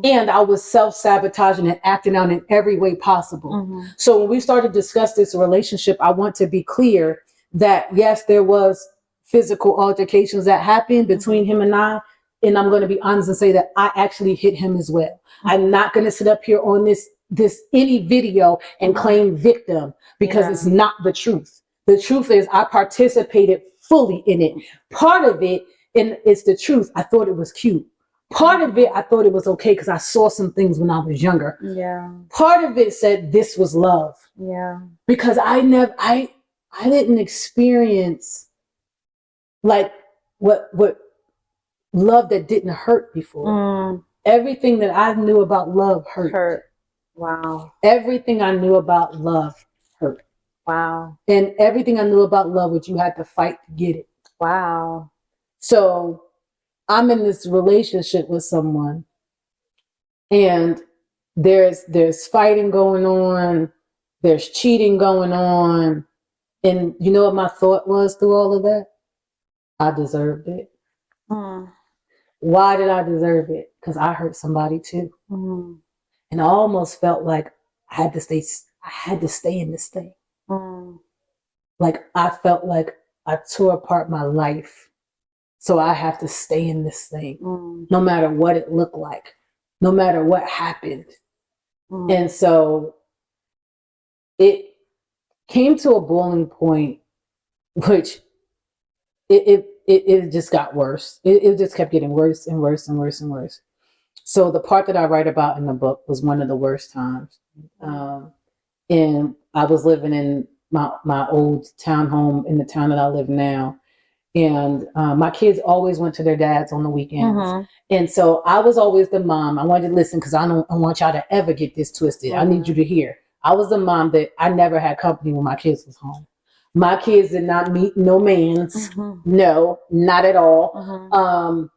And I was self-sabotaging and acting out in every way possible. So when we started to discuss this relationship, I want to be clear that yes, there was physical altercations that happened between him and I. And I'm going to be honest and say that I actually hit him as well. I'm not going to sit up here on this any video and claim victim, because it's not the truth. The truth is I participated fully in it. Part of it, and it's the truth, I thought it was cute. Part of it, I thought it was okay because I saw some things when I was younger. Yeah. Part of it said this was love. Yeah. Because I didn't experience like what love that didn't hurt before. Everything that I knew about love hurt. Wow. Everything I knew about love hurt. Wow. And everything I knew about love was you had to fight to get it. Wow. So I'm in this relationship with someone, and there's fighting going on, there's cheating going on, and you know what my thought was through all of that? I deserved it. Why did I deserve it? Because I hurt somebody too. And I almost felt like I had to stay in this thing. Like I felt like I tore apart my life. So I have to stay in this thing, no matter what it looked like, no matter what happened. And so it came to a boiling point, which it just got worse. It just kept getting worse and worse and worse and worse. So the part that I write about in the book was one of the worst times. And I was living in my old townhome in the town that I live now. And my kids always went to their dads on the weekends. And so I was always the mom. I wanted to listen because I don't want y'all to ever get this twisted. I need you to hear. I was the mom that I never had company when my kids was home. My kids did not meet no mans. No, not at all.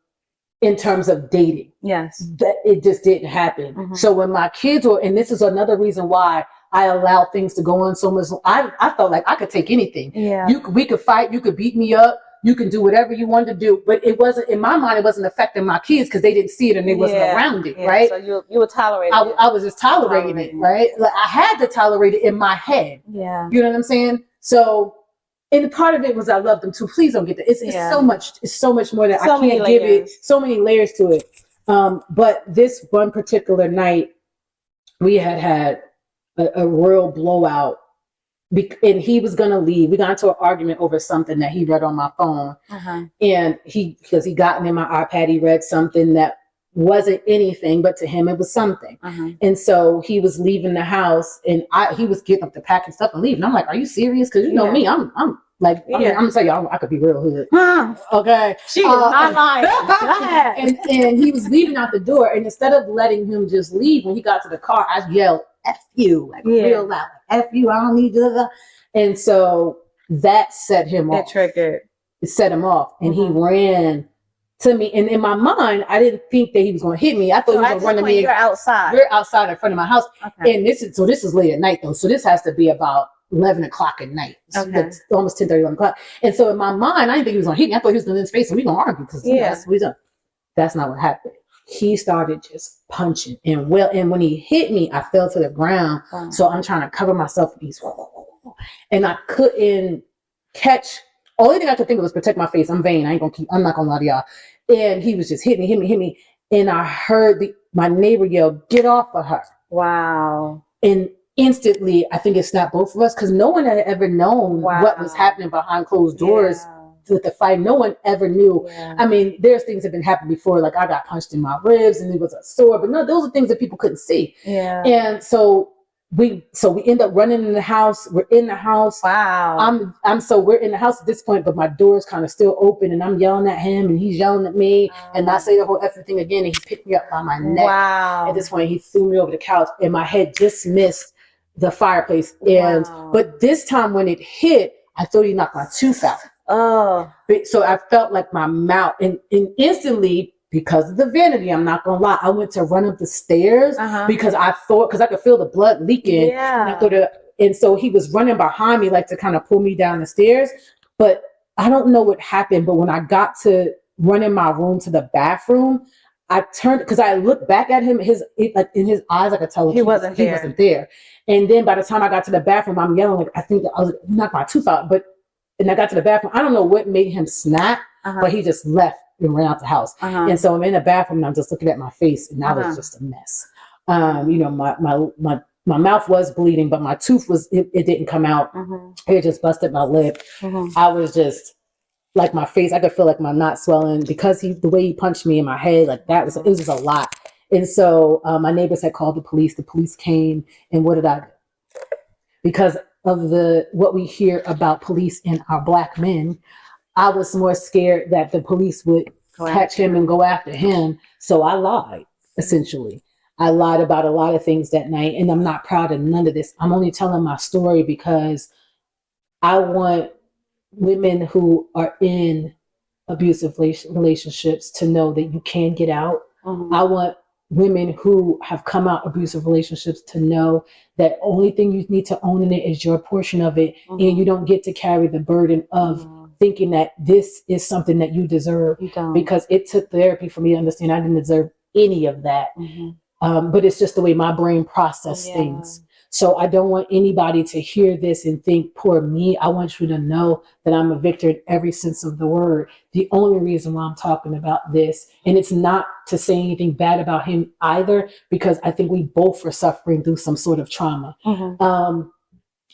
in terms of dating. Yes. That it just didn't happen. So when my kids were, and this is another reason why I allowed things to go on so much. I felt like I could take anything. Yeah. We could fight. You could beat me up. You can do whatever you wanted to do. But it wasn't, in my mind, it wasn't affecting my kids because they didn't see it and they wasn't around it, right? So you were tolerating it. I was just tolerating it, right? Like I had to tolerate it in my head. Yeah. You know what I'm saying? So, and part of it was I loved them too. Please don't get that. It's so much. It's so much more that I can't give it. So many layers to it. But this one particular night, we had a real blowout, and he was gonna leave. We got into an argument over something that he read on my phone, and because he got in my iPad, he read something that wasn't anything, but to him it was something. And so he was leaving the house, and he was getting up to pack and stuff and leave. And I'm like, "Are you serious?" Because you know me, I'm like, I mean, I'm gonna tell you, I could be real hood. Okay, she is not lying. and he was leaving out the door, and instead of letting him just leave, when he got to the car, I yelled, "F you," like real loud, "F you, I don't need you." And so that set him off. It set him off, and he ran to me. And in my mind, I didn't think that he was going to hit me. I thought he was going to run to me. You're outside. We're outside in front of my house, and this is late at night though. So this has to be about 11 o'clock at night. It's almost 10:30, 11 o'clock. And so in my mind, I didn't think he was going to hit me. I thought he was going to hit his face and we going to argue because that's what he's done. That's not what happened. He started just punching, and when he hit me, I fell to the ground. So I'm trying to cover myself with these, and I couldn't catch. Only thing I could think of was protect my face. I'm vain. I'm not gonna lie to y'all. And he was just hit me, and I heard my neighbor yell, "Get off of her!" Wow! And instantly, I think it snapped both of us because no one had ever known what was happening behind closed doors. With the fight, no one ever knew. I mean, there's things that have been happening before, like I got punched in my ribs and it was a sore, but no, those are things that people couldn't see. And so we end up running in the house. We're in the house. Wow. So we're in the house at this point, but my door's kind of still open, and I'm yelling at him, and he's yelling at me, and I say the whole effing thing again, and he picked me up by my neck. At this point, he threw me over the couch, and my head just missed the fireplace. And but this time when it hit, I thought he knocked my tooth out. So I felt like my mouth, and instantly, because of the vanity, I'm not gonna lie, I went to run up the stairs because I could feel the blood leaking. And so he was running behind me, like to kind of pull me down the stairs. But I don't know what happened. But when I got to run in my room to the bathroom, I turned, because I looked back at him, like in his eyes, I could tell he wasn't there. And then by the time I got to the bathroom, I'm yelling, like, I think I was knocked my tooth out. And I got to the bathroom. I don't know what made him snap, but he just left and ran out the house. And so I'm in the bathroom and I'm just looking at my face, and that was just a mess. My mouth was bleeding, but my tooth it didn't come out. It just busted my lip. I was just like, my face, I could feel like my knot swelling because the way he punched me in my head, like it was just a lot. And so my neighbors had called the police. The police came, and what did I do? Because of what we hear about police and our Black men, I was more scared that the police would catch him and go after him. So I lied, essentially. I lied about a lot of things that night, and I'm not proud of none of this. I'm only telling my story because I want women who are in abusive relationships to know that you can get out. I want women who have come out abusive relationships to know that only thing you need to own in it is your portion of it, and you don't get to carry the burden of thinking that this is something that you deserve. Because it took therapy for me to understand I didn't deserve any of that. But it's just the way my brain processes things. So I don't want anybody to hear this and think, poor me. I want you to know that I'm a victor in every sense of the word. The only reason why I'm talking about this, and it's not to say anything bad about him either, because I think we both were suffering through some sort of trauma.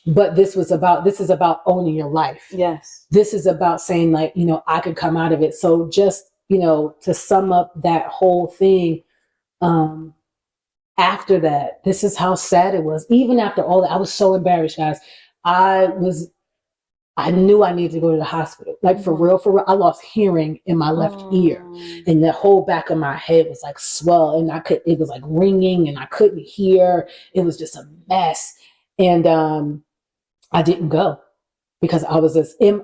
But this is about owning your life. This is about saying, like, I could come out of it. So just, to sum up that whole thing, after that, this is how sad it was. Even after all that, I was so embarrassed, guys. I knew I needed to go to the hospital. Like, for real, I lost hearing in my left ear, and the whole back of my head was like swell, and it was like ringing, and I couldn't hear. It was just a mess. And I didn't go. because I was just in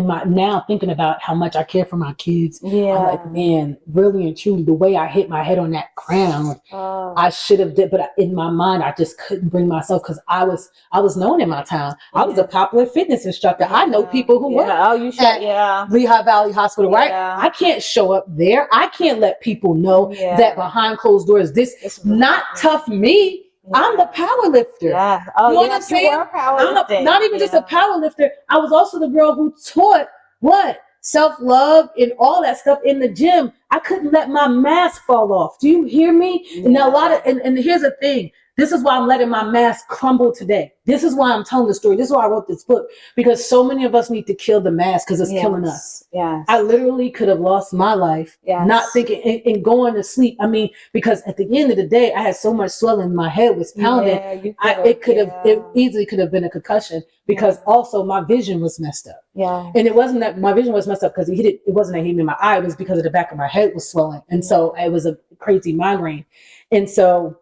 my now thinking about how much I care for my kids. Yeah. I'm like, man, really and truly, the way I hit my head on that ground, Oh. I should have did, but in my mind, I just couldn't bring myself because I was known in my town. I was a popular fitness instructor. I know people who work at Lehigh Valley Hospital, right? I can't show up there. I can't let people know that behind closed doors, this is not tough me. I'm the power lifter. Yeah. Oh, you know what I'm saying? I'm not even just a power lifter. I was also the girl who taught what? Self-love and all that stuff in the gym. I couldn't let my mask fall off. Do you hear me? Yeah. And a lot of and here's the thing. This is why I'm letting my mask crumble today. This is why I'm telling the story. This is why I wrote this book, because so many of us need to kill the mask because it's killing us. Yes. I literally could have lost my life not thinking and going to sleep. I mean, because at the end of the day, I had so much swelling. My head was pounding. It easily could have been a concussion because also my vision was messed up. Yeah. And it wasn't that my vision was messed up because it wasn't that he hit me in my eye. It was because of the back of my head was swelling. And so it was a crazy migraine. And so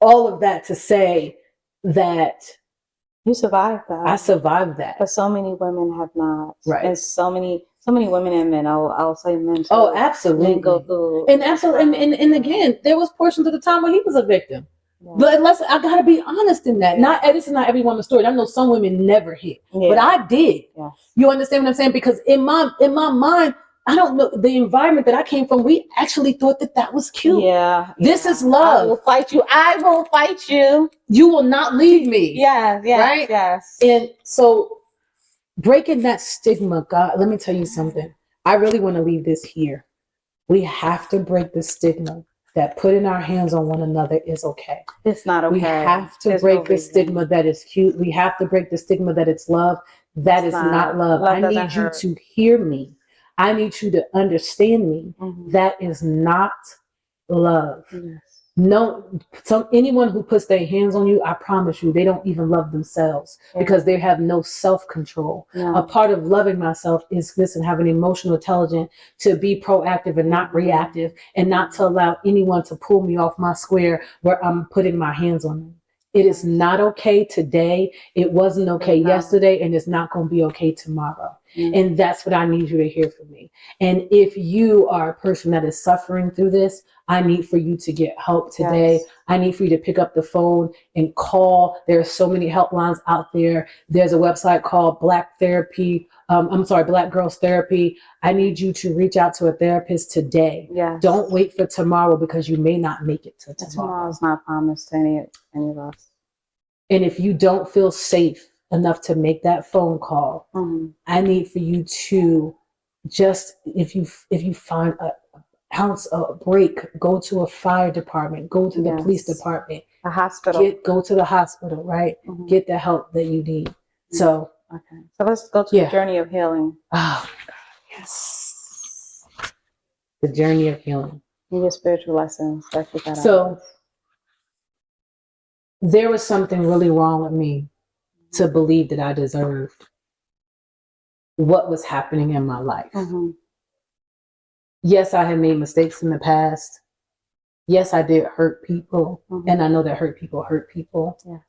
all of that to say that you survived that. I survived that. But so many women have not. Right. And so many women and men, I'll say men too. Oh, absolutely. Men go through. And absolutely. And again, there was portions of the time when he was a victim. Yeah. But I gotta be honest in that. Yeah. This is not every woman's story. I know some women never hit. Yeah. But I did. Yeah. You understand what I'm saying? Because in my mind, I don't know, the environment that I came from, we actually thought that was cute. Yeah. This is love. I will fight you. I will fight you. You will not leave me. Yes, yes, right? Yes. And so breaking that stigma, God, let me tell you something. I really want to leave this here. We have to break the stigma that putting our hands on one another is okay. It's not okay. We have to break the stigma that is cute. We have to break the stigma that it's love. That is not love. I need you to hear me. I need you to understand me. Mm-hmm. That is not love. Yes. No, anyone who puts their hands on you, I promise you, they don't even love themselves because they have no self-control. Yeah. A part of loving myself is having emotional intelligence to be proactive and not reactive, and not to allow anyone to pull me off my square where I'm putting my hands on them. It is not okay today. It wasn't okay yesterday, and it's not going to be okay tomorrow. Mm-hmm. And that's what I need you to hear from me. And if you are a person that is suffering through this, I need for you to get help today. Yes. I need for you to pick up the phone and call. There are so many helplines out there. There's a website called Black Girls Therapy. I need you to reach out to a therapist today. Yes. Don't wait for tomorrow, because you may not make it to tomorrow. Tomorrow's not promised to any of us. And if you don't feel safe enough to make that phone call, I need for you to just, if you find a ounce of a break, go to a fire department, go to the police department, a hospital, go to the hospital, right? Mm-hmm. Get the help that you need. Mm-hmm. So let's go to the journey of healing. Oh, yes. The journey of healing. And your spiritual lessons that you got. So there was something really wrong with me to believe that I deserved what was happening in my life. Mm-hmm. Yes, I had made mistakes in the past. Yes, I did hurt people. Mm-hmm. And I know that hurt people. Yes.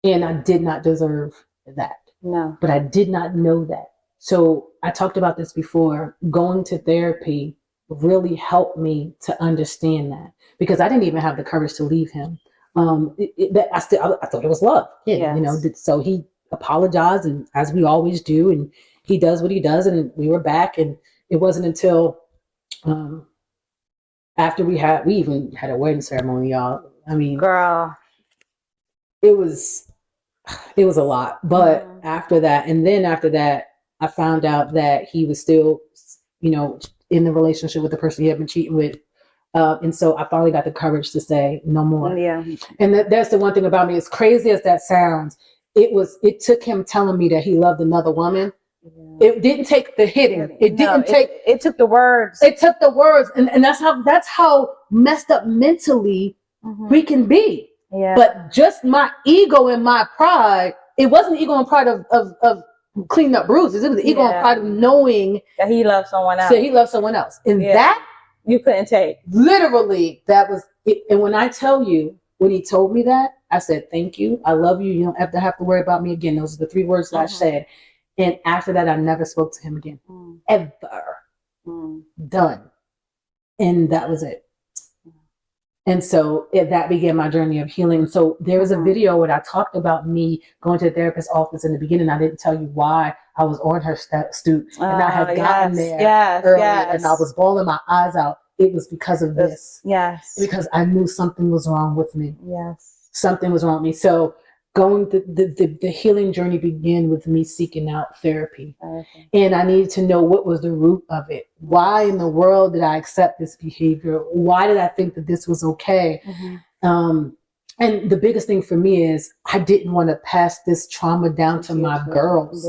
And I did not deserve that. No. But I did not know that. So I talked about this before. Going to therapy really helped me to understand that, because I didn't even have the courage to leave him. I thought it was love. Yes. So he apologized, and as we always do, and he does what he does, and we were back. And it wasn't until after we even had a wedding ceremony, y'all. I mean, girl, it was a lot. But after that, I found out that he was still, in the relationship with the person he had been cheating with. And so I finally got the courage to say no more. Yeah. And that's the one thing about me. As crazy as that sounds, it took him telling me that he loved another woman. Yeah. It didn't take the hitting. It took the words. It took the words. And that's how messed up mentally we can be. Yeah. But just my ego and my pride, it wasn't ego and pride of cleaning up bruises. It was the ego and pride of knowing that he loved someone else. And that you couldn't take. Literally, that was it. And when I tell you, when he told me that, I said, thank you. I love you. You don't have to worry about me again. Those are the 3 words that I said. And after that, I never spoke to him again. Ever. Done. And that was it. And so that began my journey of healing. And so there was a video where I talked about me going to the therapist's office in the beginning. I didn't tell you why I was on her stoop. And I had gotten there early and I was bawling my eyes out. It was because of this. Yes. Because I knew something was wrong with me. Yes. Something was wrong with me. So going the healing journey began with me seeking out therapy. And I needed to know what was the root of it. Why in the world did I accept this behavior? Why did I think that this was okay? And the biggest thing for me is I didn't want to pass this trauma down to my girls.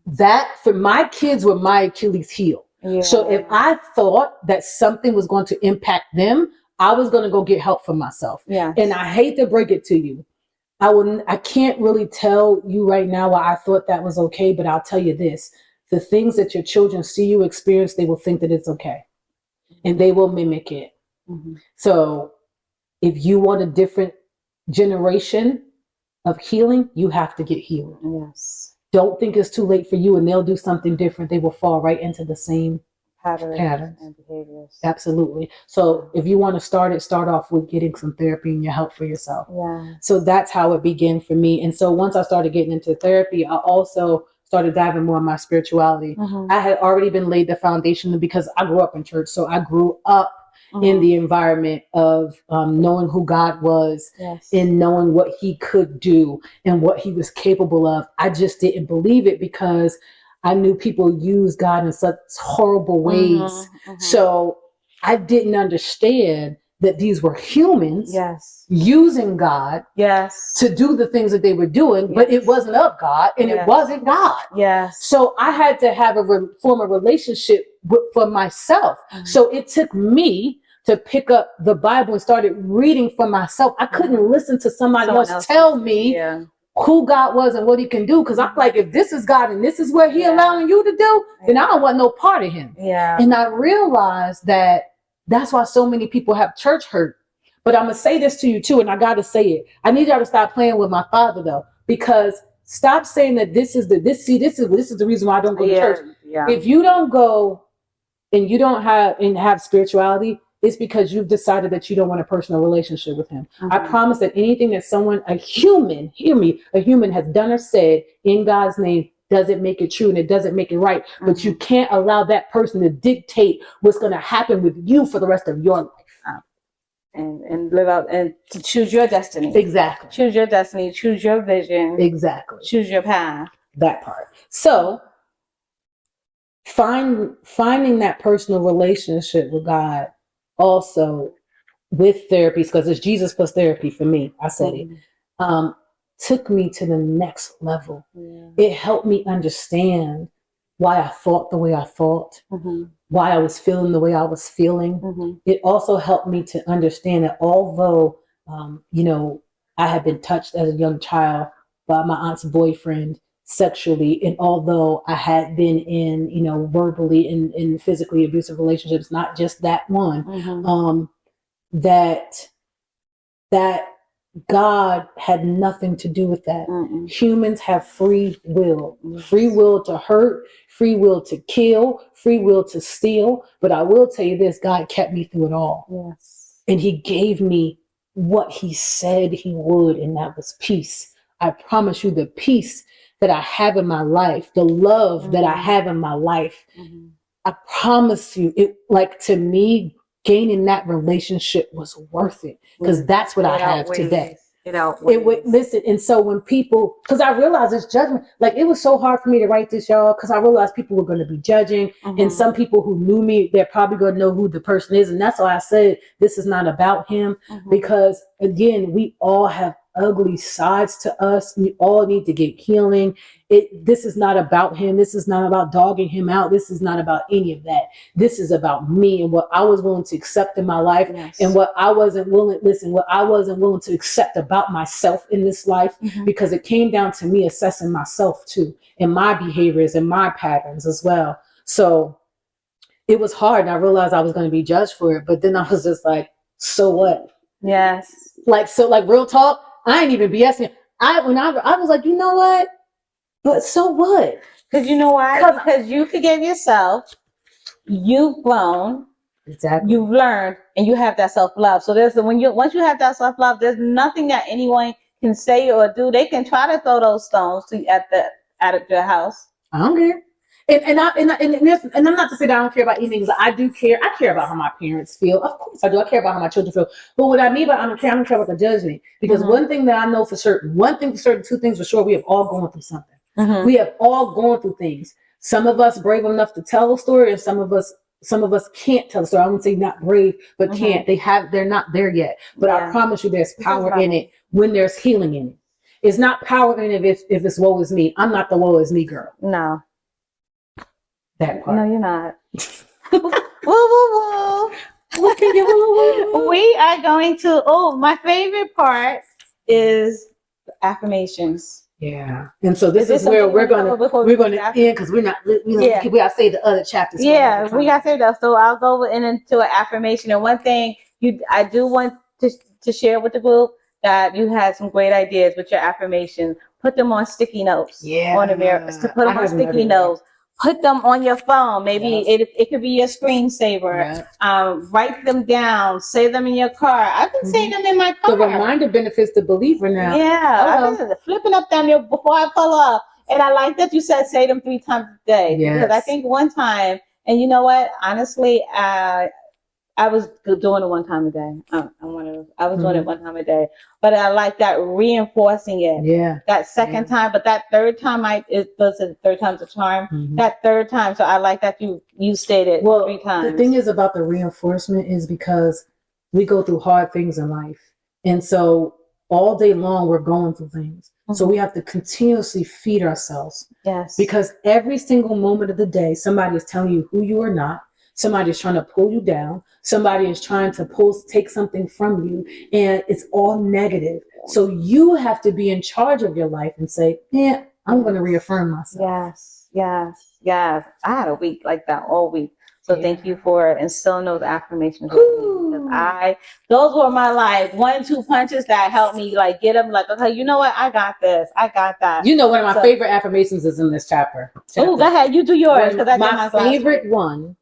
That for my kids were my Achilles heel. So if I thought that something was going to impact them, I was going to go get help for myself. And I hate to break it to you. I can't really tell you right now why I thought that was okay, but I'll tell you this. The things that your children see you experience, they will think that it's okay. And they will mimic it. So if you want a different generation of healing, you have to get healed. Don't think it's too late for you and they'll do something different. They will fall right into the same patterns and behaviors. Absolutely. So if you want to start off with getting some therapy and your help for yourself. So that's how it began for me. And so once I started getting into therapy, I also started diving more in my spirituality. I had already been laid the foundation because I grew up in church. So I grew up in the environment of knowing who God was and knowing what he could do and what he was capable of. I just didn't believe it because I knew people use God in such horrible ways. So I didn't understand that these were humans using God to do the things that they were doing, but it wasn't of God and it wasn't God. So I had to have form a relationship for myself. So it took me to pick up the Bible and started reading for myself. I couldn't listen to somebody else tell me who God was and what he can do. Because I'm like, if this is God and this is what he allowing you to do, then I don't want no part of him. And I realized that that's why so many people have church hurt. But I'm going to say this to you too, and I got to say it. I need y'all to stop playing with my father though, because stop saying that this is the reason why I don't go to church. If you don't go and you don't have spirituality, it's because you've decided that you don't want a personal relationship with him. I promise that anything that a human has done or said in God's name doesn't make it true and it doesn't make it right. But you can't allow that person to dictate what's going to happen with you for the rest of your life. And live out and to choose your destiny. Exactly. Choose your destiny, choose your vision. Exactly. Choose your path. That part. So finding that personal relationship with God also with therapies, because it's Jesus plus therapy for me, I said it, took me to the next level. It helped me understand why I thought the way I thought, why I was feeling the way I was feeling. It also helped me to understand that although, I had been touched as a young child by my aunt's boyfriend sexually, and although I had been in, verbally and physically abusive relationships, not just that one, that God had nothing to do with that. Humans have free will to hurt, free will to kill, free will to steal. But I will tell you this, God kept me through it all. And he gave me what he said he would, and that was peace. I promise you, the peace that I have in my life, the love that I have in my life, I promise you, to me, gaining that relationship was worth it, because that's what I have today. Listen, and so when people, because I realized this judgment, it was so hard for me to write this, y'all, because I realized people were going to be judging, and some people who knew me, they're probably going to know who the person is, and that's why I said this is not about him, because again, we all have ugly sides to us. We all need to get healing. This is not about him. This is not about dogging him out. This is not about any of that. This is about me and what I was willing to accept in my life, and what I wasn't willing to accept about myself in this life, because it came down to me assessing myself too, and my behaviors and my patterns as well. So it was hard, and I realized I was going to be judged for it, but then I was just like, so what? Yes. Real talk, I ain't even BSing. I was like, you know what? But so what? Because you know why? Because you forgive yourself. You've grown. Exactly. You've learned, and you have that self-love. So once you have that self-love, there's nothing that anyone can say or do. They can try to throw those stones at your house. I don't care. And I'm not to say that I don't care about anything, because I do care. I care about how my parents feel. Of course I do. I care about how my children feel. But what I mean by I don't care about the judgment. Because one thing that I know for certain, two things for sure, we have all gone through something. We have all gone through things. Some of us brave enough to tell a story, and some of us can't tell the story. I wouldn't say not brave, but can't. They're not there yet. But I promise you there's power in it when there's healing in it. It's not power in it if it's woe is me. I'm not the woe is me girl. No. That part. No, you're not. Woo, woo, woo. What can you woo? We are going to, my favorite part is affirmations. Yeah. And so this is where we're going to end, because we got to say the other chapters. Yeah, we got to say that. So I'll go into an affirmation. And one thing I do want to share with the group, that you had some great ideas with your affirmations. Put them on sticky notes. On the mirror. Put them on sticky notes. Put them on your phone. Maybe it could be your screensaver. Write them down. Say them in your car. I've been saying them in my car. The reminder benefits the believer now. Yeah. I've been flipping up down there before I pull up. And I like that you said say them 3 times a day. Yes. Because I think one time, and you know what? Honestly, I was doing it one time a day. I was doing it one time a day, but I like that reinforcing it. Yeah. That second time, but that third time, the third time's a charm. That third time, so I like that you stated 3 times. The thing is about the reinforcement is because we go through hard things in life, and so all day long we're going through things. So we have to continuously feed ourselves. Yes. Because every single moment of the day, somebody is telling you who you are not. Somebody is trying to pull you down. Somebody is trying to take something from you, and it's all negative. So you have to be in charge of your life and say, "Yeah, I'm going to reaffirm myself." Yes. I had a week like that all week. So thank you for instilling those affirmations. Those were my 1-2 punches that helped me get them. Okay, you know what? I got this. I got that. You know, one of my favorite affirmations is in this chapter. Oh, go ahead. You do yours. My favorite one.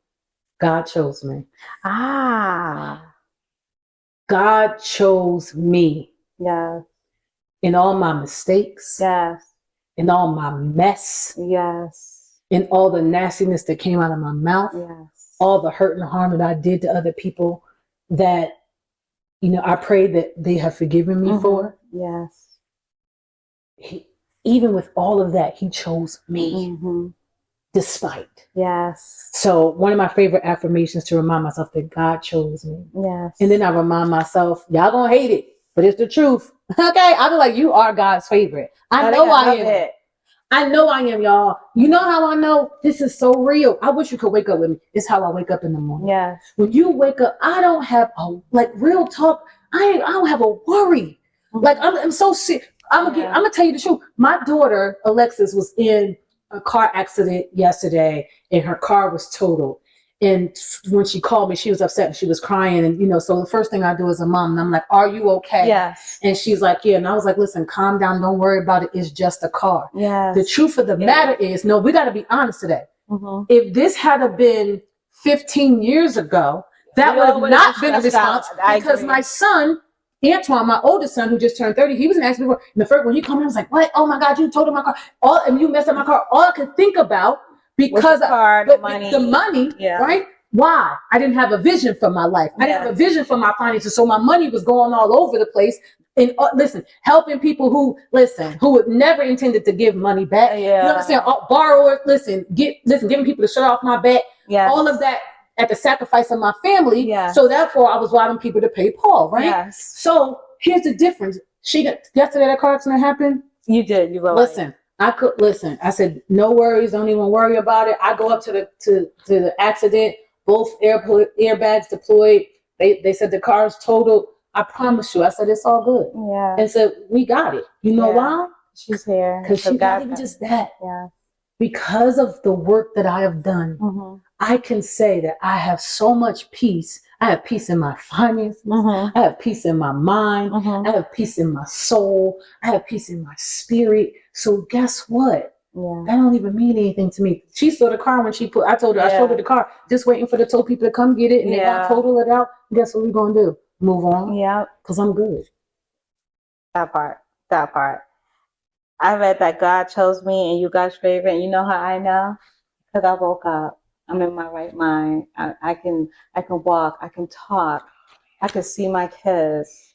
God chose me. God chose me. Yes. In all my mistakes. Yes. In all my mess. Yes. In all the nastiness that came out of my mouth. Yes. All the hurt and harm that I did to other people that, I pray that they have forgiven me for. Yes. Even with all of that, he chose me. Despite. Yes. So one of my favorite affirmations to remind myself that God chose me. Yes. And then I remind myself, y'all gonna hate it, but it's the truth. Okay? I feel like you are God's favorite. I know I am. I know I am, y'all. You know how I know this is so real? I wish you could wake up with me. It's how I wake up in the morning. Yes. When you wake up, I don't have real talk. I don't have a worry. I'm so sick. I'm gonna tell you the truth. My daughter Alexis was in a car accident yesterday, and her car was totaled. And when she called me, she was upset and she was crying. And, so the first thing I do as a mom, and I'm like, are you okay? Yes. And she's like, yeah. And I was like, listen, calm down. Don't worry about it. It's just a car. Yes. The truth of the matter is, no, we got to be honest today. If this had been 15 years ago, that would have not been a response, because my son, Antoine, my oldest son, who just turned 30, he was an accident before. And the first, when he called me, I was like, what? Oh my God, you totaled my car. And you messed up my car. All I could think about, because the money, right? Why? I didn't have a vision for my life. I didn't have a vision for my finances. So my money was going all over the place. And helping people who would never intended to give money back. You understand? Borrowers, giving people to shut off my back. All of that at the sacrifice of my family. So therefore, I was robbing people to pay Paul, right? So here's the difference. Yesterday that car accident happened. You did. You were listen. I said, no worries. Don't even worry about it. I go up to the accident. Both airbags deployed. They said the car is totaled. I promise you. I said, it's all good. Yeah. And so we got it. You know why? She's here. Because she got even just that. Yeah. Because of the work that I have done, I can say that I have so much peace. I have peace in my finances. Mm-hmm. I have peace in my mind. Mm-hmm. I have peace in my soul. I have peace in my spirit. So guess what? Yeah. That don't even mean anything to me. She saw the car when I told her, I showed her the car, just waiting for the tow people to come get it, and they're going to total it out. Guess what we're going to do? Move on. Yeah. Because I'm good. That part. I read that God chose me and you God's favorite. And you know how I know? Because I woke up. I'm in my right mind. I can walk. I can talk. I can see my kids.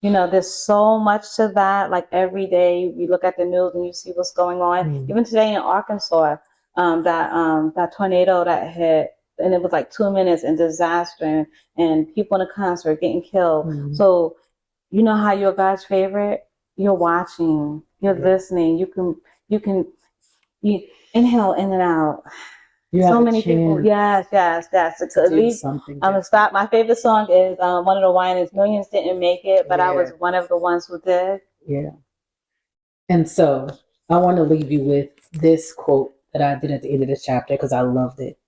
You know, there's so much to that. Like every day you look at the news and you see what's going on. Mm. Even today in Arkansas, that tornado that hit, and it was like 2 minutes and disaster, and people in the concert getting killed. Mm. So you know how you're God's favorite? You're watching, you're listening. You can inhale in and out. So many people. Yes. So at least I'm gonna stop. My favorite song is one of the Winans. Millions didn't make it, but I was one of the ones who did. Yeah. And so I want to leave you with this quote that I did at the end of this chapter because I loved it.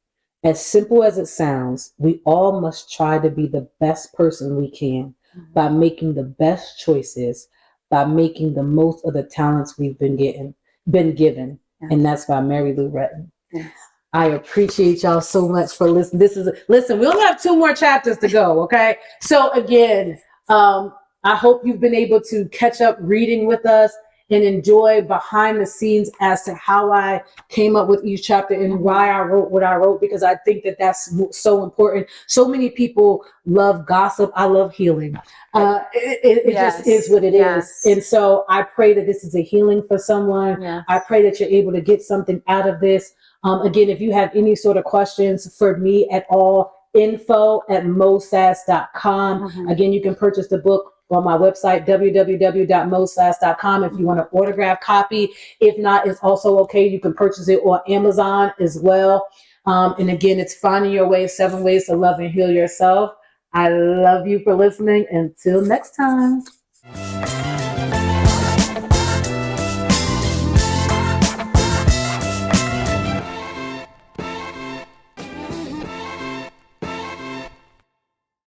As simple as it sounds, we all must try to be the best person we can by making the best choices, by making the most of the talents we've been given. Yeah. And that's by Mary Lou Retton. Yeah. I appreciate y'all so much for listening. Listen, we only have 2 more chapters to go, okay? So again, I hope you've been able to catch up reading with us and enjoy behind the scenes as to how I came up with each chapter and why I wrote what I wrote, because I think that that's so important. So many people love gossip. I love healing. It just is what it is. And so I pray that this is a healing for someone. Yeah. I pray that you're able to get something out of this. Again, if you have any sort of questions for me at all, info@mosas.com. Again, you can purchase the book on my website, www.mosas.com, if you want an autographed copy. If not, it's also okay. You can purchase it on Amazon as well. And again, it's Finding Your Way, 7 Ways to Love and Heal Yourself. I love you for listening. Until next time.